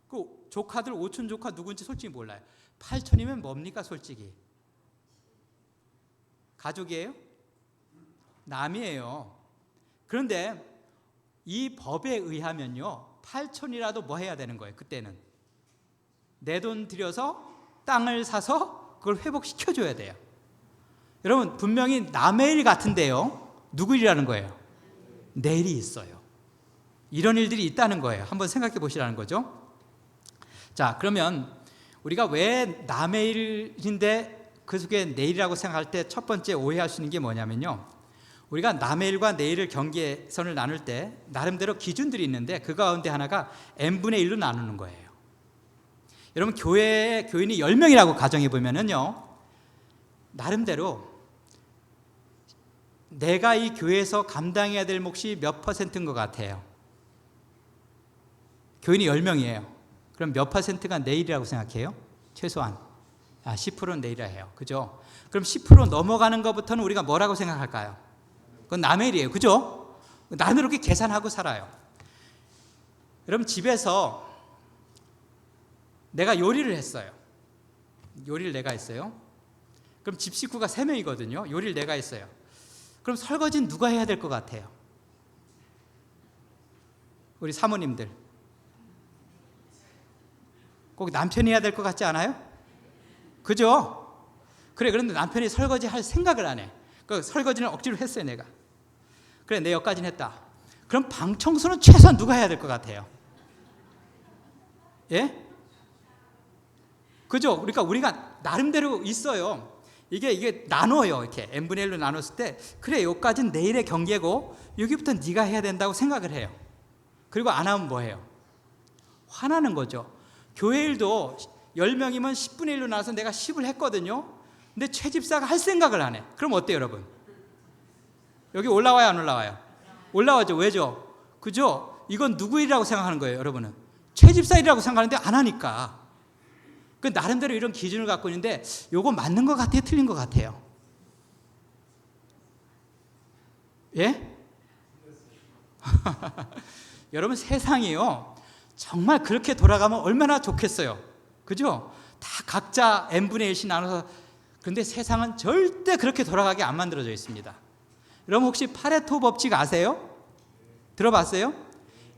그 조카들 5촌 조카 누군지 솔직히 몰라요. 8촌이면 뭡니까 솔직히? 가족이에요? 남이에요. 그런데 이 법에 의하면요, 8촌이라도 뭐 해야 되는 거예요? 그때는 내 돈 들여서 땅을 사서 그걸 회복시켜줘야 돼요. 여러분 분명히 남의 일 같은데요, 누구 일이라는 거예요? 내 일이 있어요. 이런 일들이 있다는 거예요. 한번 생각해 보시라는 거죠. 자, 그러면 우리가 왜 남의 일인데 그 속에 내 일이라고 생각할 때 첫 번째 오해할 수 있는 게 뭐냐면요, 우리가 남의 일과 내 일을 경계선을 나눌 때 나름대로 기준들이 있는데 그 가운데 하나가 n분의 1로 나누는 거예요. 여러분 교회에 교인이 10명이라고 가정해 보면은요, 나름대로 내가 이 교회에서 감당해야 될 몫이 몇 퍼센트인 것 같아요? 교인이 10명이에요. 그럼 몇 퍼센트가 내 일이라고 생각해요? 최소한 10%는 내 일이라 해요. 그죠? 그럼 10% 넘어가는 것부터는 우리가 뭐라고 생각할까요? 그건 남의 일이에요. 그죠? 나는 이렇게 계산하고 살아요. 여러분 집에서 내가 요리를 했어요. 요리를 내가 했어요. 그럼 집 식구가 3명이거든요. 요리를 내가 했어요. 그럼 설거지는 누가 해야 될 것 같아요? 우리 사모님들. 꼭 남편이 해야 될 것 같지 않아요? 그죠? 그래, 그런데 남편이 설거지 할 생각을 안 해. 그 설거지는 억지로 했어요, 내가. 그래, 내 역까지는 했다. 그럼 방 청소는 최소한 누가 해야 될 것 같아요? 예? 그죠? 그러니까 우리가 나름대로 있어요. 이게 나눠요. 이렇게 n분의 1로 나눴을 때 그래, 여기까지는 내일의 경계고 여기부터 네가 해야 된다고 생각을 해요. 그리고 안 하면 뭐해요? 화나는 거죠. 교회 일도 10명이면 10분의 1로 나눠서 내가 10을 했거든요. 근데 최 집사가 할 생각을 안 해. 그럼 어때요, 여러분? 여기 올라와요, 안 올라와요? 올라와죠. 왜죠? 그죠? 이건 누구 일이라고 생각하는 거예요, 여러분은? 최 집사 일이라고 생각하는데 안 하니까. 그 나름대로 이런 기준을 갖고 있는데 요거 맞는 것 같아요, 틀린 것 같아요? 예? 여러분, 세상이요 정말 그렇게 돌아가면 얼마나 좋겠어요. 그죠? 다 각자 n분의 1씩 나눠서. 그런데 세상은 절대 그렇게 돌아가게 안 만들어져 있습니다. 여러분, 혹시 파레토 법칙 아세요? 들어봤어요?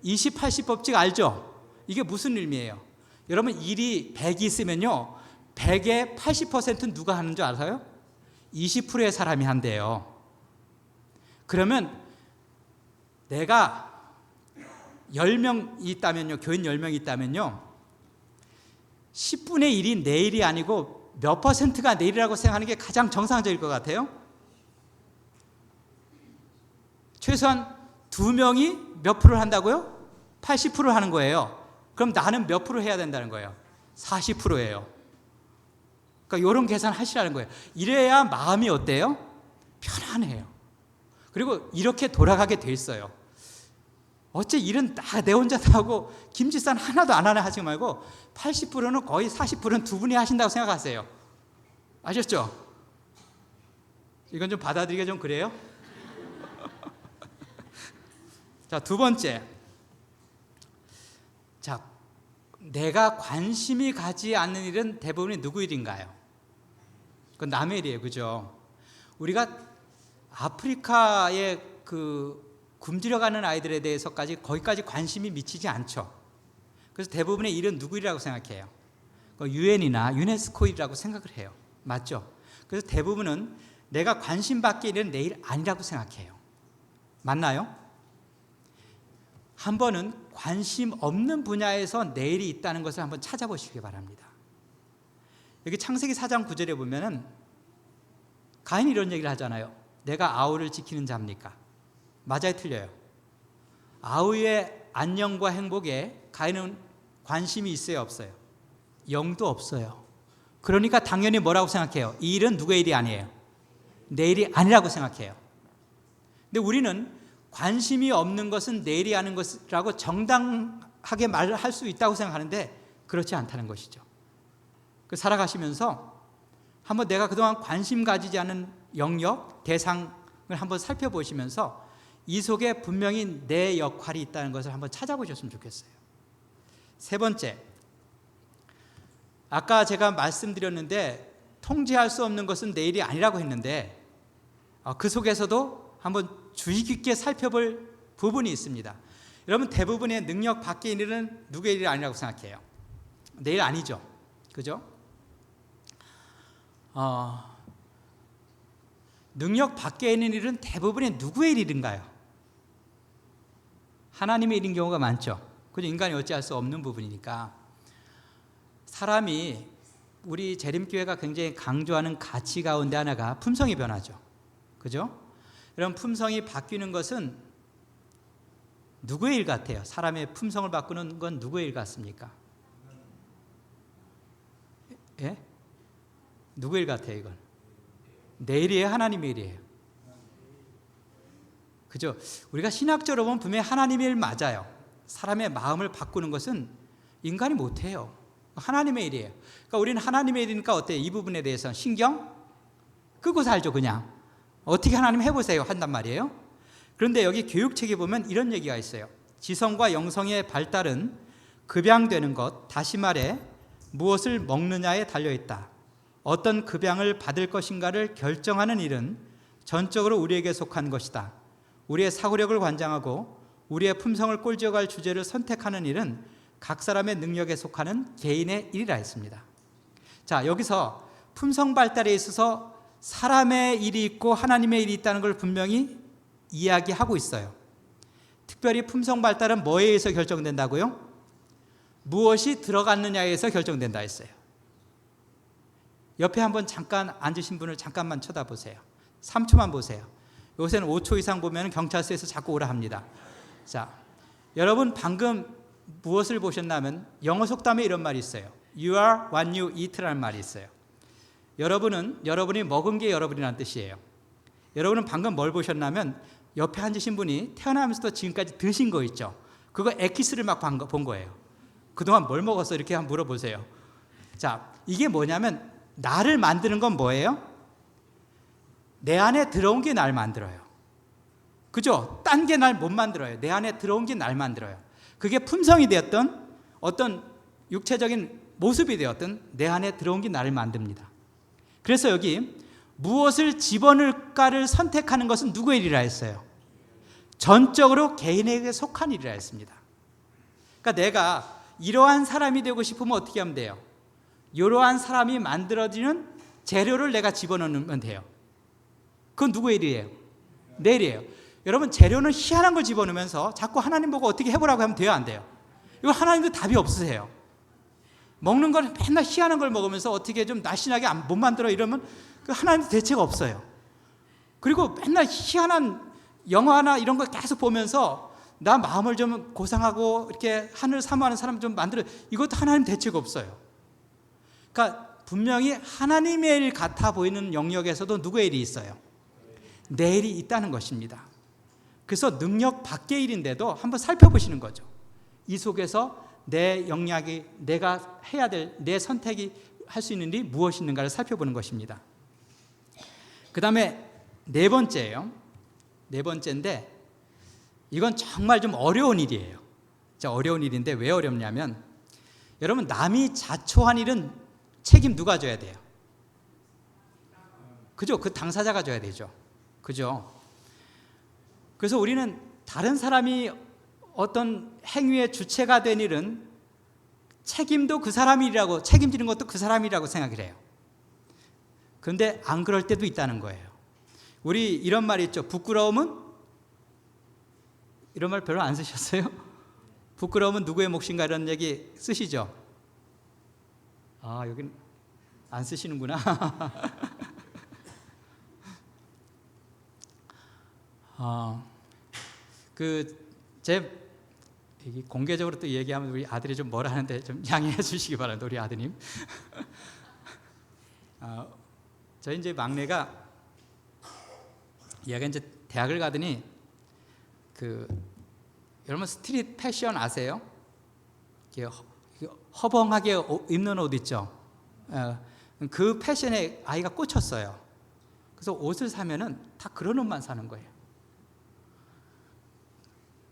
20-80 법칙 알죠? 이게 무슨 의미예요? 여러분, 일이 100이 있으면요 100의 80%는 누가 하는 줄 아세요? 20%의 사람이 한대요. 그러면 내가 10명 있다면요, 교인 10명 있다면요 10분의 1이 내 일이 아니고 몇 퍼센트가 내 일이라고 생각하는 게 가장 정상적일 것 같아요? 최소한 2명이 몇 프로를 한다고요? 80%를 하는 거예요. 그럼 나는 몇 프로 해야 된다는 거예요? 40%예요. 그러니까 이런 계산 하시라는 거예요. 이래야 마음이 어때요? 편안해요. 그리고 이렇게 돌아가게 돼 있어요. 어째 일은 다 내 혼자 다 하고 김지산 하나도 안 하나 하지 말고 80%는 거의 40%는 두 분이 하신다고 생각하세요. 아셨죠? 이건 좀 받아들이기가 좀 그래요? 자, 두 번째. 자, 내가 관심이 가지 않는 일은 대부분이 누구 일인가요? 그건 남의 일이에요. 그죠? 우리가 아프리카의 그 굶주려가는 아이들에 대해서까지 거기까지 관심이 미치지 않죠. 그래서 대부분의 일은 누구 일이라고 생각해요? 유엔이나 유네스코 일이라고 생각을 해요. 맞죠? 그래서 대부분은 내가 관심 받기 일은 내 일 아니라고 생각해요. 맞나요? 한 번은 관심 없는 분야에서 내 일이 있다는 것을 한번 찾아보시기 바랍니다. 여기 창세기 4장 9절에 보면은 가인이 이런 얘기를 하잖아요. 내가 아우를 지키는 자입니까? 맞아요, 틀려요? 아우의 안녕과 행복에 가인은 관심이 있어요, 없어요? 0도 없어요. 그러니까 당연히 뭐라고 생각해요? 이 일은 누구의 일이 아니에요? 내 일이 아니라고 생각해요. 근데 우리는 관심이 없는 것은 내 일이 아닌 것이라고 정당하게 말을 할 수 있다고 생각하는데 그렇지 않다는 것이죠. 살아가시면서 한번 내가 그동안 관심 가지지 않은 영역, 대상을 한번 살펴보시면서 이 속에 분명히 내 역할이 있다는 것을 한번 찾아보셨으면 좋겠어요. 세 번째, 아까 제가 말씀드렸는데 통제할 수 없는 것은 내 일이 아니라고 했는데 그 속에서도 한번 주의 깊게 살펴볼 부분이 있습니다. 여러분, 대부분의 능력 밖의 일은 누구의 일이 아니라고 생각해요? 내 일 아니죠. 그죠? 능력 밖에 있는 일은 대부분의 누구의 일인가요? 하나님의 일인 경우가 많죠. 그죠? 인간이 어찌할 수 없는 부분이니까. 사람이, 우리 재림교회가 굉장히 강조하는 가치 가운데 하나가 품성이 변하죠. 그죠? 여러분, 품성이 바뀌는 것은 누구의 일 같아요? 사람의 품성을 바꾸는 건 누구의 일 같습니까? 예? 누구의 일 같아요, 이건? 내 일이에요, 하나님의 일이에요? 그죠? 우리가 신학적으로 보면 분명히 하나님의 일 맞아요. 사람의 마음을 바꾸는 것은 인간이 못해요. 하나님의 일이에요. 그러니까 우리는 하나님의 일이니까 어때요? 이 부분에 대해서 신경 끄고 살죠, 그냥. 어떻게 하나님 해보세요 한단 말이에요. 그런데 여기 교육책에 보면 이런 얘기가 있어요. 지성과 영성의 발달은 급양되는 것, 다시 말해 무엇을 먹느냐에 달려있다. 어떤 급양을 받을 것인가를 결정하는 일은 전적으로 우리에게 속한 것이다. 우리의 사고력을 관장하고 우리의 품성을 꼴지어갈 주제를 선택하는 일은 각 사람의 능력에 속하는 개인의 일이라 했습니다. 자, 여기서 품성 발달에 있어서 사람의 일이 있고 하나님의 일이 있다는 걸 분명히 이야기하고 있어요. 특별히 품성 발달은 뭐에 의해서 결정된다고요? 무엇이 들어갔느냐에 의해서 결정된다 했어요. 옆에 한번 잠깐 앉으신 분을 잠깐만 쳐다보세요. 3초만 보세요. 요새는 5초 이상 보면 경찰서에서 자꾸 오라 합니다. 자, 여러분 방금 무엇을 보셨냐면 영어 속담에 이런 말이 있어요. You are what you eat라는 말이 있어요. 여러분이 먹은 게 여러분이라는 뜻이에요. 여러분은 방금 뭘 보셨냐면 옆에 앉으신 분이 태어나면서부터 지금까지 드신 거 있죠. 그거 엑기스를 막 본 거예요. 그동안 뭘 먹었어? 이렇게 한번 물어보세요. 자, 이게 뭐냐면 나를 만드는 건 뭐예요? 내 안에 들어온 게 날 만들어요. 그죠? 딴 게 날 못 만들어요. 내 안에 들어온 게 날 만들어요. 그게 품성이 되었던 어떤 육체적인 모습이 되었던 내 안에 들어온 게 나를 만듭니다. 그래서 여기 무엇을 집어넣을까를 선택하는 것은 누구의 일이라 했어요? 전적으로 개인에게 속한 일이라 했습니다. 그러니까 내가 이러한 사람이 되고 싶으면 어떻게 하면 돼요? 이러한 사람이 만들어지는 재료를 내가 집어넣으면 돼요. 그건 누구의 일이에요? 내 일이에요. 여러분 재료는 희한한 걸 집어넣으면서 자꾸 하나님 보고 어떻게 해보라고 하면 돼요? 안 돼요? 이거 하나님도 답이 없으세요. 먹는 걸 맨날 희한한 걸 먹으면서 어떻게 좀 날씬하게 못 만들어 이러면 그 하나님도 대책 없어요. 그리고 맨날 희한한 영화나 이런 걸 계속 보면서 나 마음을 좀 고상하고 이렇게 하늘 사모하는 사람 좀 만들어, 이것도 하나님 대책 없어요. 그러니까 분명히 하나님의 일 같아 보이는 영역에서도 누구의 일이 있어요? 내 일이 있다는 것입니다. 그래서 능력 밖의 일인데도 한번 살펴보시는 거죠. 이 속에서 내 영역이, 내가 해야 될 내 선택이 할 수 있는 일이 무엇이 있는가를 살펴보는 것입니다. 그 다음에 네 번째예요. 네 번째인데 이건 정말 좀 어려운 일이에요. 진짜 어려운 일인데 왜 어렵냐면 여러분 남이 자초한 일은 책임 누가 져야 돼요? 그죠? 그 당사자가 져야 되죠. 그죠? 그래서 우리는 다른 사람이 어떤 행위의 주체가 된 일은 책임도 그 사람이 일이라고, 책임지는 것도 그 사람이라고 생각을 해요. 그런데 안 그럴 때도 있다는 거예요. 우리 이런 말이 있죠. 부끄러움은, 이런 말 별로 안 쓰셨어요? 부끄러움은 누구의 몫인가 이런 얘기 쓰시죠? 아, 여긴 안 쓰시는구나. 제 공개적으로 또 얘기하면 우리 아들이 좀 뭐라 하는데 좀 양해해 주시기 바랍니다. 우리 아드님. 저희 이제 막내가 얘가 이제 대학을 가더니 여러분 스트릿 패션 아세요? 허벙하게 입는 옷 있죠. 그 패션에 아이가 꽂혔어요. 그래서 옷을 사면은 다 그런 옷만 사는 거예요.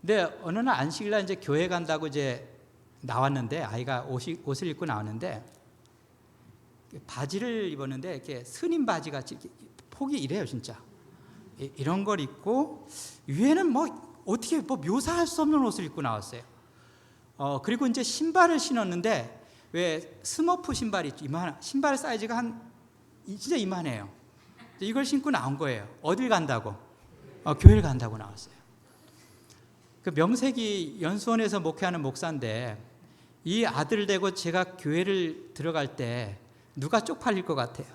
근데 어느 날 안식일날 이제 교회 간다고 이제 나왔는데 아이가 옷을 입고 나왔는데 바지를 입었는데 이렇게 스님 바지 같이 폭이 이래요 진짜. 이런 걸 입고 위에는 뭐 어떻게 뭐 묘사할 수 없는 옷을 입고 나왔어요. 그리고 이제 신발을 신었는데 왜 스머프 신발이 있죠. 신발 사이즈가 진짜 이만해요. 이걸 신고 나온 거예요. 어딜 간다고? 교회를 간다고 나왔어요. 그 명색이 연수원에서 목회하는 목사인데 이 아들 되고 제가 교회를 들어갈 때 누가 쪽팔릴 것 같아요?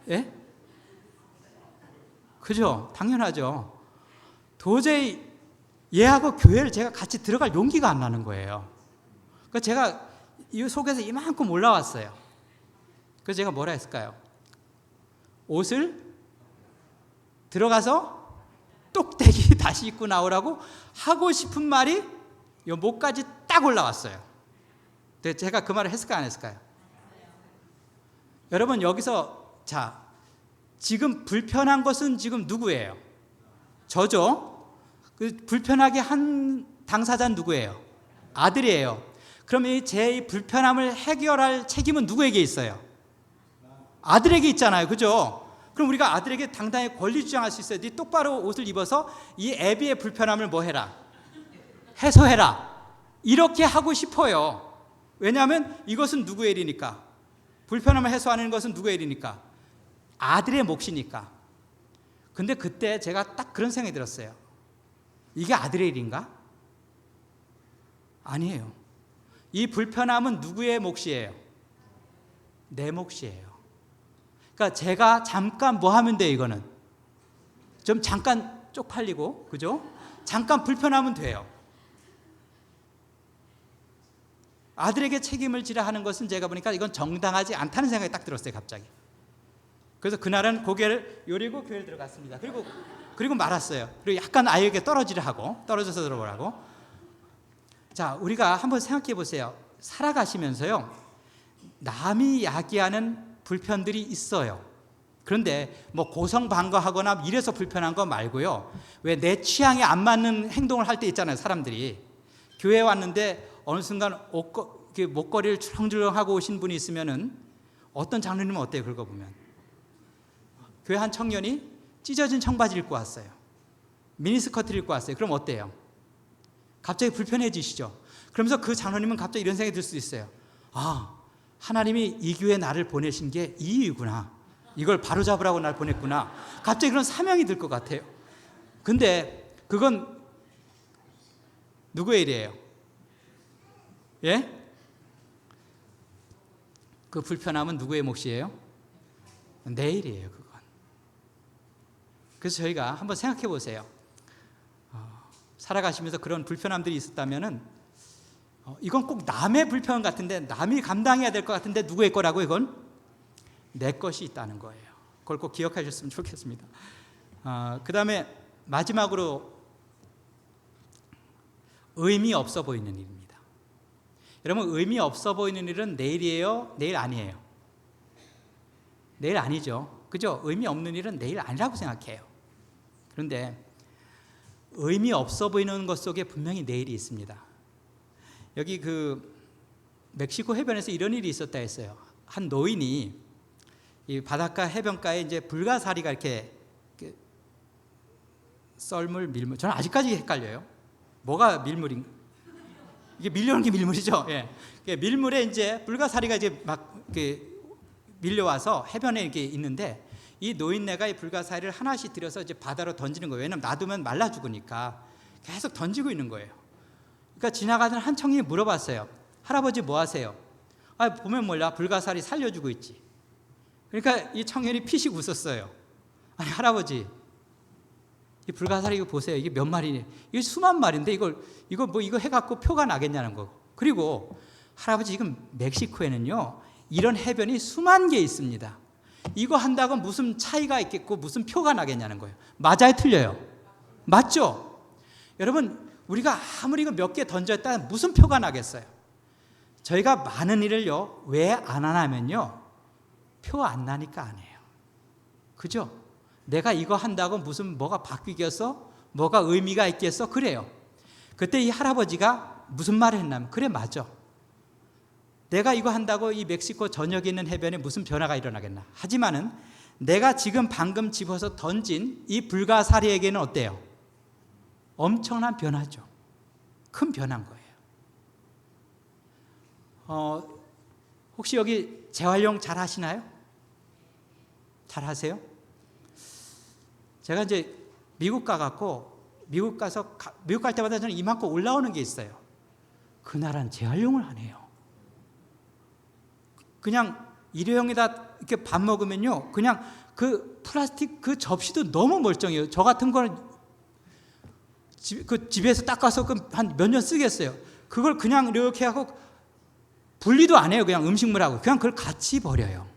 예? 그죠? 당연하죠. 도저히 얘하고 교회를 제가 같이 들어갈 용기가 안 나는 거예요. 그래서 제가 이 속에서 이만큼 올라왔어요. 그래서 제가 뭐라 했을까요? 옷을 들어가서 똑대기 다시 입고 나오라고 하고 싶은 말이 이 목까지 딱 올라왔어요. 근데 제가 그 말을 했을까 안 했을까요? 여러분 여기서 자 지금 불편한 것은 지금 누구예요? 저죠. 그 불편하게 한 당사자는 누구예요? 아들이에요. 그러면 제 불편함을 해결할 책임은 누구에게 있어요? 아들에게 있잖아요. 그죠? 그럼 우리가 아들에게 당당히 권리 주장할 수 있어요. 네 똑바로 옷을 입어서 이 애비의 불편함을 뭐 해라? 해소해라. 이렇게 하고 싶어요. 왜냐하면 이것은 누구의 일이니까? 불편함을 해소하는 것은 누구의 일이니까? 아들의 몫이니까. 근데 그때 제가 딱 그런 생각이 들었어요. 이게 아들의 일인가? 아니에요. 이 불편함은 누구의 몫이에요? 내 몫이에요. 그러니까 제가 잠깐 뭐 하면 돼요, 이거는? 좀 잠깐 쪽팔리고, 그죠? 잠깐 불편하면 돼요. 아들에게 책임을 지라 하는 것은 제가 보니까 이건 정당하지 않다는 생각이 딱 들었어요, 갑자기. 그래서 그날은 고개를 요리고 교회를 들어갔습니다. 그리고 말았어요. 그리고 약간 아이에게 떨어지라 하고, 떨어져서 들어보라고. 자, 우리가 한번 생각해 보세요. 살아가시면서요, 남이 야기하는 불편들이 있어요. 그런데 뭐 고성방가하거나 이래서 불편한 거 말고요. 왜 내 취향에 안 맞는 행동을 할 때 있잖아요, 사람들이. 교회에 왔는데 어느 순간 목걸이를 주렁주렁하고 오신 분이 있으면은 어떤 장로님은 어때요, 긁어보면? 교회 한 청년이 찢어진 청바지를 입고 왔어요. 미니스커트를 입고 왔어요. 그럼 어때요? 갑자기 불편해지시죠? 그러면서 그 장로님은 갑자기 이런 생각이 들 수도 있어요. 아, 하나님이 이 교회에 나를 보내신 게 이 이유구나. 이걸 바로잡으라고 날 보냈구나. 갑자기 그런 사명이 들 것 같아요. 근데 그건 누구의 일이에요? 예? 그 불편함은 누구의 몫이에요? 내 일이에요, 그건. 그래서 저희가 한번 생각해 보세요. 살아가시면서 그런 불편함들이 있었다면은 이건 꼭 남의 불편 같은데, 남이 감당해야 될 것 같은데 누구의 거라고? 이건 내 것이 있다는 거예요. 그걸 꼭 기억하셨으면 좋겠습니다. 그 다음에 마지막으로 의미 없어 보이는 일입니다. 여러분, 의미 없어 보이는 일은 내일이에요? 내일 아니에요? 내일 아니죠. 그죠? 의미 없는 일은 내일 아니라고 생각해요. 그런데 의미 없어 보이는 것 속에 분명히 내일이 있습니다. 여기 그 멕시코 해변에서 이런 일이 있었다 했어요. 한 노인이 이 바닷가 해변가에 이제 불가사리가 이렇게 썰물, 밀물, 저는 아직까지 헷갈려요. 뭐가 밀물인가? 이게 밀려오는 게 밀물이죠. 예. 밀물에 이제 불가사리가 이제 막 밀려와서 해변에 이렇게 있는데, 이 노인네가 이 불가사리를 하나씩 들여서 이제 바다로 던지는 거예요. 왜냐면 놔두면 말라 죽으니까 계속 던지고 있는 거예요. 그러니까 지나가던 한 청년이 물어봤어요. 할아버지 뭐 하세요? 아, 보면 몰라, 불가사리 살려주고 있지. 그러니까 이 청년이 피식 웃었어요. 아니, 할아버지, 이 불가사리 이거 보세요. 이게 몇 마리니? 이게 수만 마리인데 이거 해갖고 표가 나겠냐는 거. 그리고 할아버지, 지금 멕시코에는요, 이런 해변이 수만 개 있습니다. 이거 한다고 무슨 차이가 있겠고 무슨 표가 나겠냐는 거예요. 맞아요, 틀려요? 맞죠? 여러분, 우리가 아무리 이거 몇 개 던졌다 무슨 표가 나겠어요? 저희가 많은 일을요, 왜 안 하냐면요, 표 안 나니까 안 해요. 그죠? 내가 이거 한다고 무슨 뭐가 바뀌겠어? 뭐가 의미가 있겠어? 그래요. 그때 이 할아버지가 무슨 말을 했냐면, 그래, 맞아. 내가 이거 한다고 이 멕시코 전역에 있는 해변에 무슨 변화가 일어나겠나. 하지만은 내가 지금 방금 집어서 던진 이 불가사리에게는 어때요? 엄청난 변화죠. 큰 변화인 거예요. 혹시 여기 재활용 잘 하시나요? 잘 하세요? 제가 이제 미국 가갖고, 미국 갈 때마다 저는 이만큼 올라오는 게 있어요. 그 나라는 재활용을 안 해요. 그냥 일회용에다 이렇게 밥 먹으면요, 그냥 그 플라스틱 그 접시도 너무 멀쩡해요. 저 같은 거는 집에서 닦아서 한 몇 년 쓰겠어요. 그걸 그냥 이렇게 하고 분리도 안 해요. 그냥 음식물하고 그냥 그걸 같이 버려요.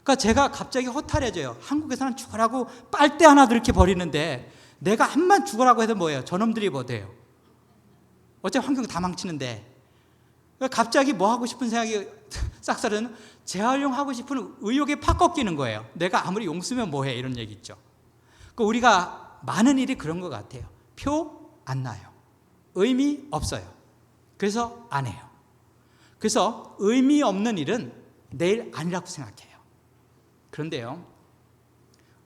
그러니까 제가 갑자기 허탈해져요. 한국에서는 죽으라고 빨대 하나도 이렇게 버리는데, 내가 한만 죽으라고 해도 뭐예요? 저놈들이 뭐 돼요? 어차피 환경 다 망치는데. 갑자기 뭐 하고 싶은 생각이 싹사르는, 재활용하고 싶은 의욕에 팍 꺾이는 거예요. 내가 아무리 용 쓰면 뭐해, 이런 얘기 있죠. 그러니까 우리가 많은 일이 그런 것 같아요. 표 안 나요. 의미 없어요. 그래서 안 해요. 그래서 의미 없는 일은 내일 아니라고 생각해요. 그런데요,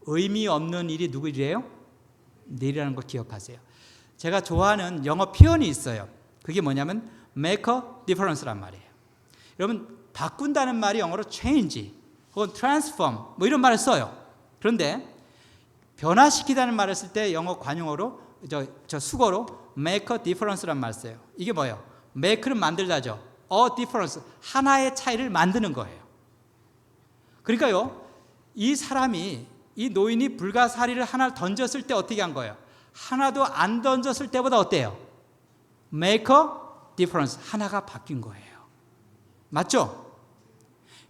의미 없는 일이 누구 일이에요? 내일이라는 거 기억하세요. 제가 좋아하는 영어 표현이 있어요. 그게 뭐냐면 make a difference란 말이에요. 여러분, 바꾼다는 말이 영어로 change 혹은 transform 뭐 이런 말을 써요. 그런데 변화시키다는 말을 쓸 때 영어 관용어로 수거로 make a difference란 말 써요. 이게 뭐예요? make는 만들다죠. a difference, 하나의 차이를 만드는 거예요. 그러니까요, 이 사람이, 이 노인이 불가사리를 하나 던졌을 때 어떻게 한 거예요? 하나도 안 던졌을 때보다 어때요? make a difference, 하나가 바뀐 거예요. 맞죠?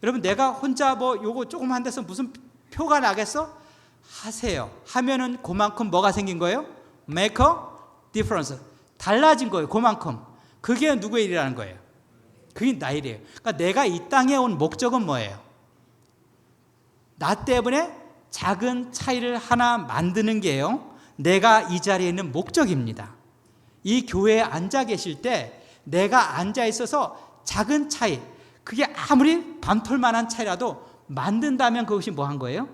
여러분, 내가 혼자 뭐 요거 조그만 데서 무슨 표가 나겠어? 하세요. 하면은 그만큼 뭐가 생긴 거예요? make a difference, 달라진 거예요. 그만큼. 그게 누구의 일이라는 거예요? 그게 나의 일이에요. 그러니까 내가 이 땅에 온 목적은 뭐예요? 나 때문에 작은 차이를 하나 만드는 게요, 내가 이 자리에 있는 목적입니다. 이 교회에 앉아 계실 때 내가 앉아 있어서 작은 차이, 그게 아무리 밤톨만한 차이라도 만든다면 그것이 뭐 한 거예요?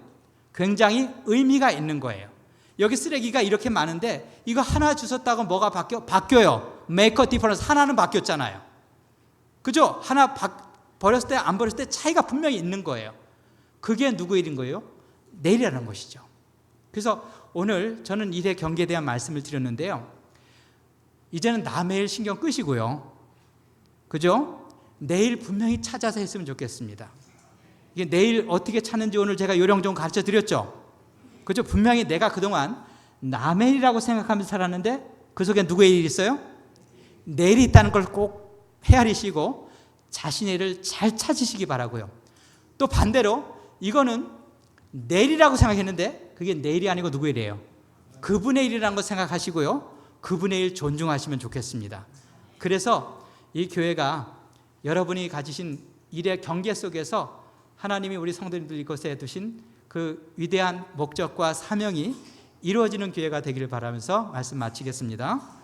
굉장히 의미가 있는 거예요. 여기 쓰레기가 이렇게 많은데 이거 하나 주웠다고 뭐가 바뀌어요. make a difference, 하나는 바뀌었잖아요. 그죠? 하나 버렸을 때 안 버렸을 때 차이가 분명히 있는 거예요. 그게 누구 일인 거예요? 내 일이라는 것이죠. 그래서 오늘 저는 일의 경계에 대한 말씀을 드렸는데요, 이제는 남의 일 신경 끄시고요, 그죠? 내일 분명히 찾아서 했으면 좋겠습니다. 이게 내일 어떻게 찾는지 오늘 제가 요령 좀 가르쳐 드렸죠. 그죠? 분명히 내가 그동안 남의 일이라고 생각하면서 살았는데 그 속에 누구의 일이 있어요? 내일이 있다는 걸 꼭 헤아리시고 자신의 일을 잘 찾으시기 바라고요. 또 반대로 이거는 내일이라고 생각했는데 그게 내일이 아니고 누구의 일이에요? 그분의 일이라는 걸 생각하시고요, 그분의 일 존중하시면 좋겠습니다. 그래서 이 교회가 여러분이 가지신 일의 경계 속에서 하나님이 우리 성도님들 이곳에 두신 그 위대한 목적과 사명이 이루어지는 교회가 되기를 바라면서 말씀 마치겠습니다.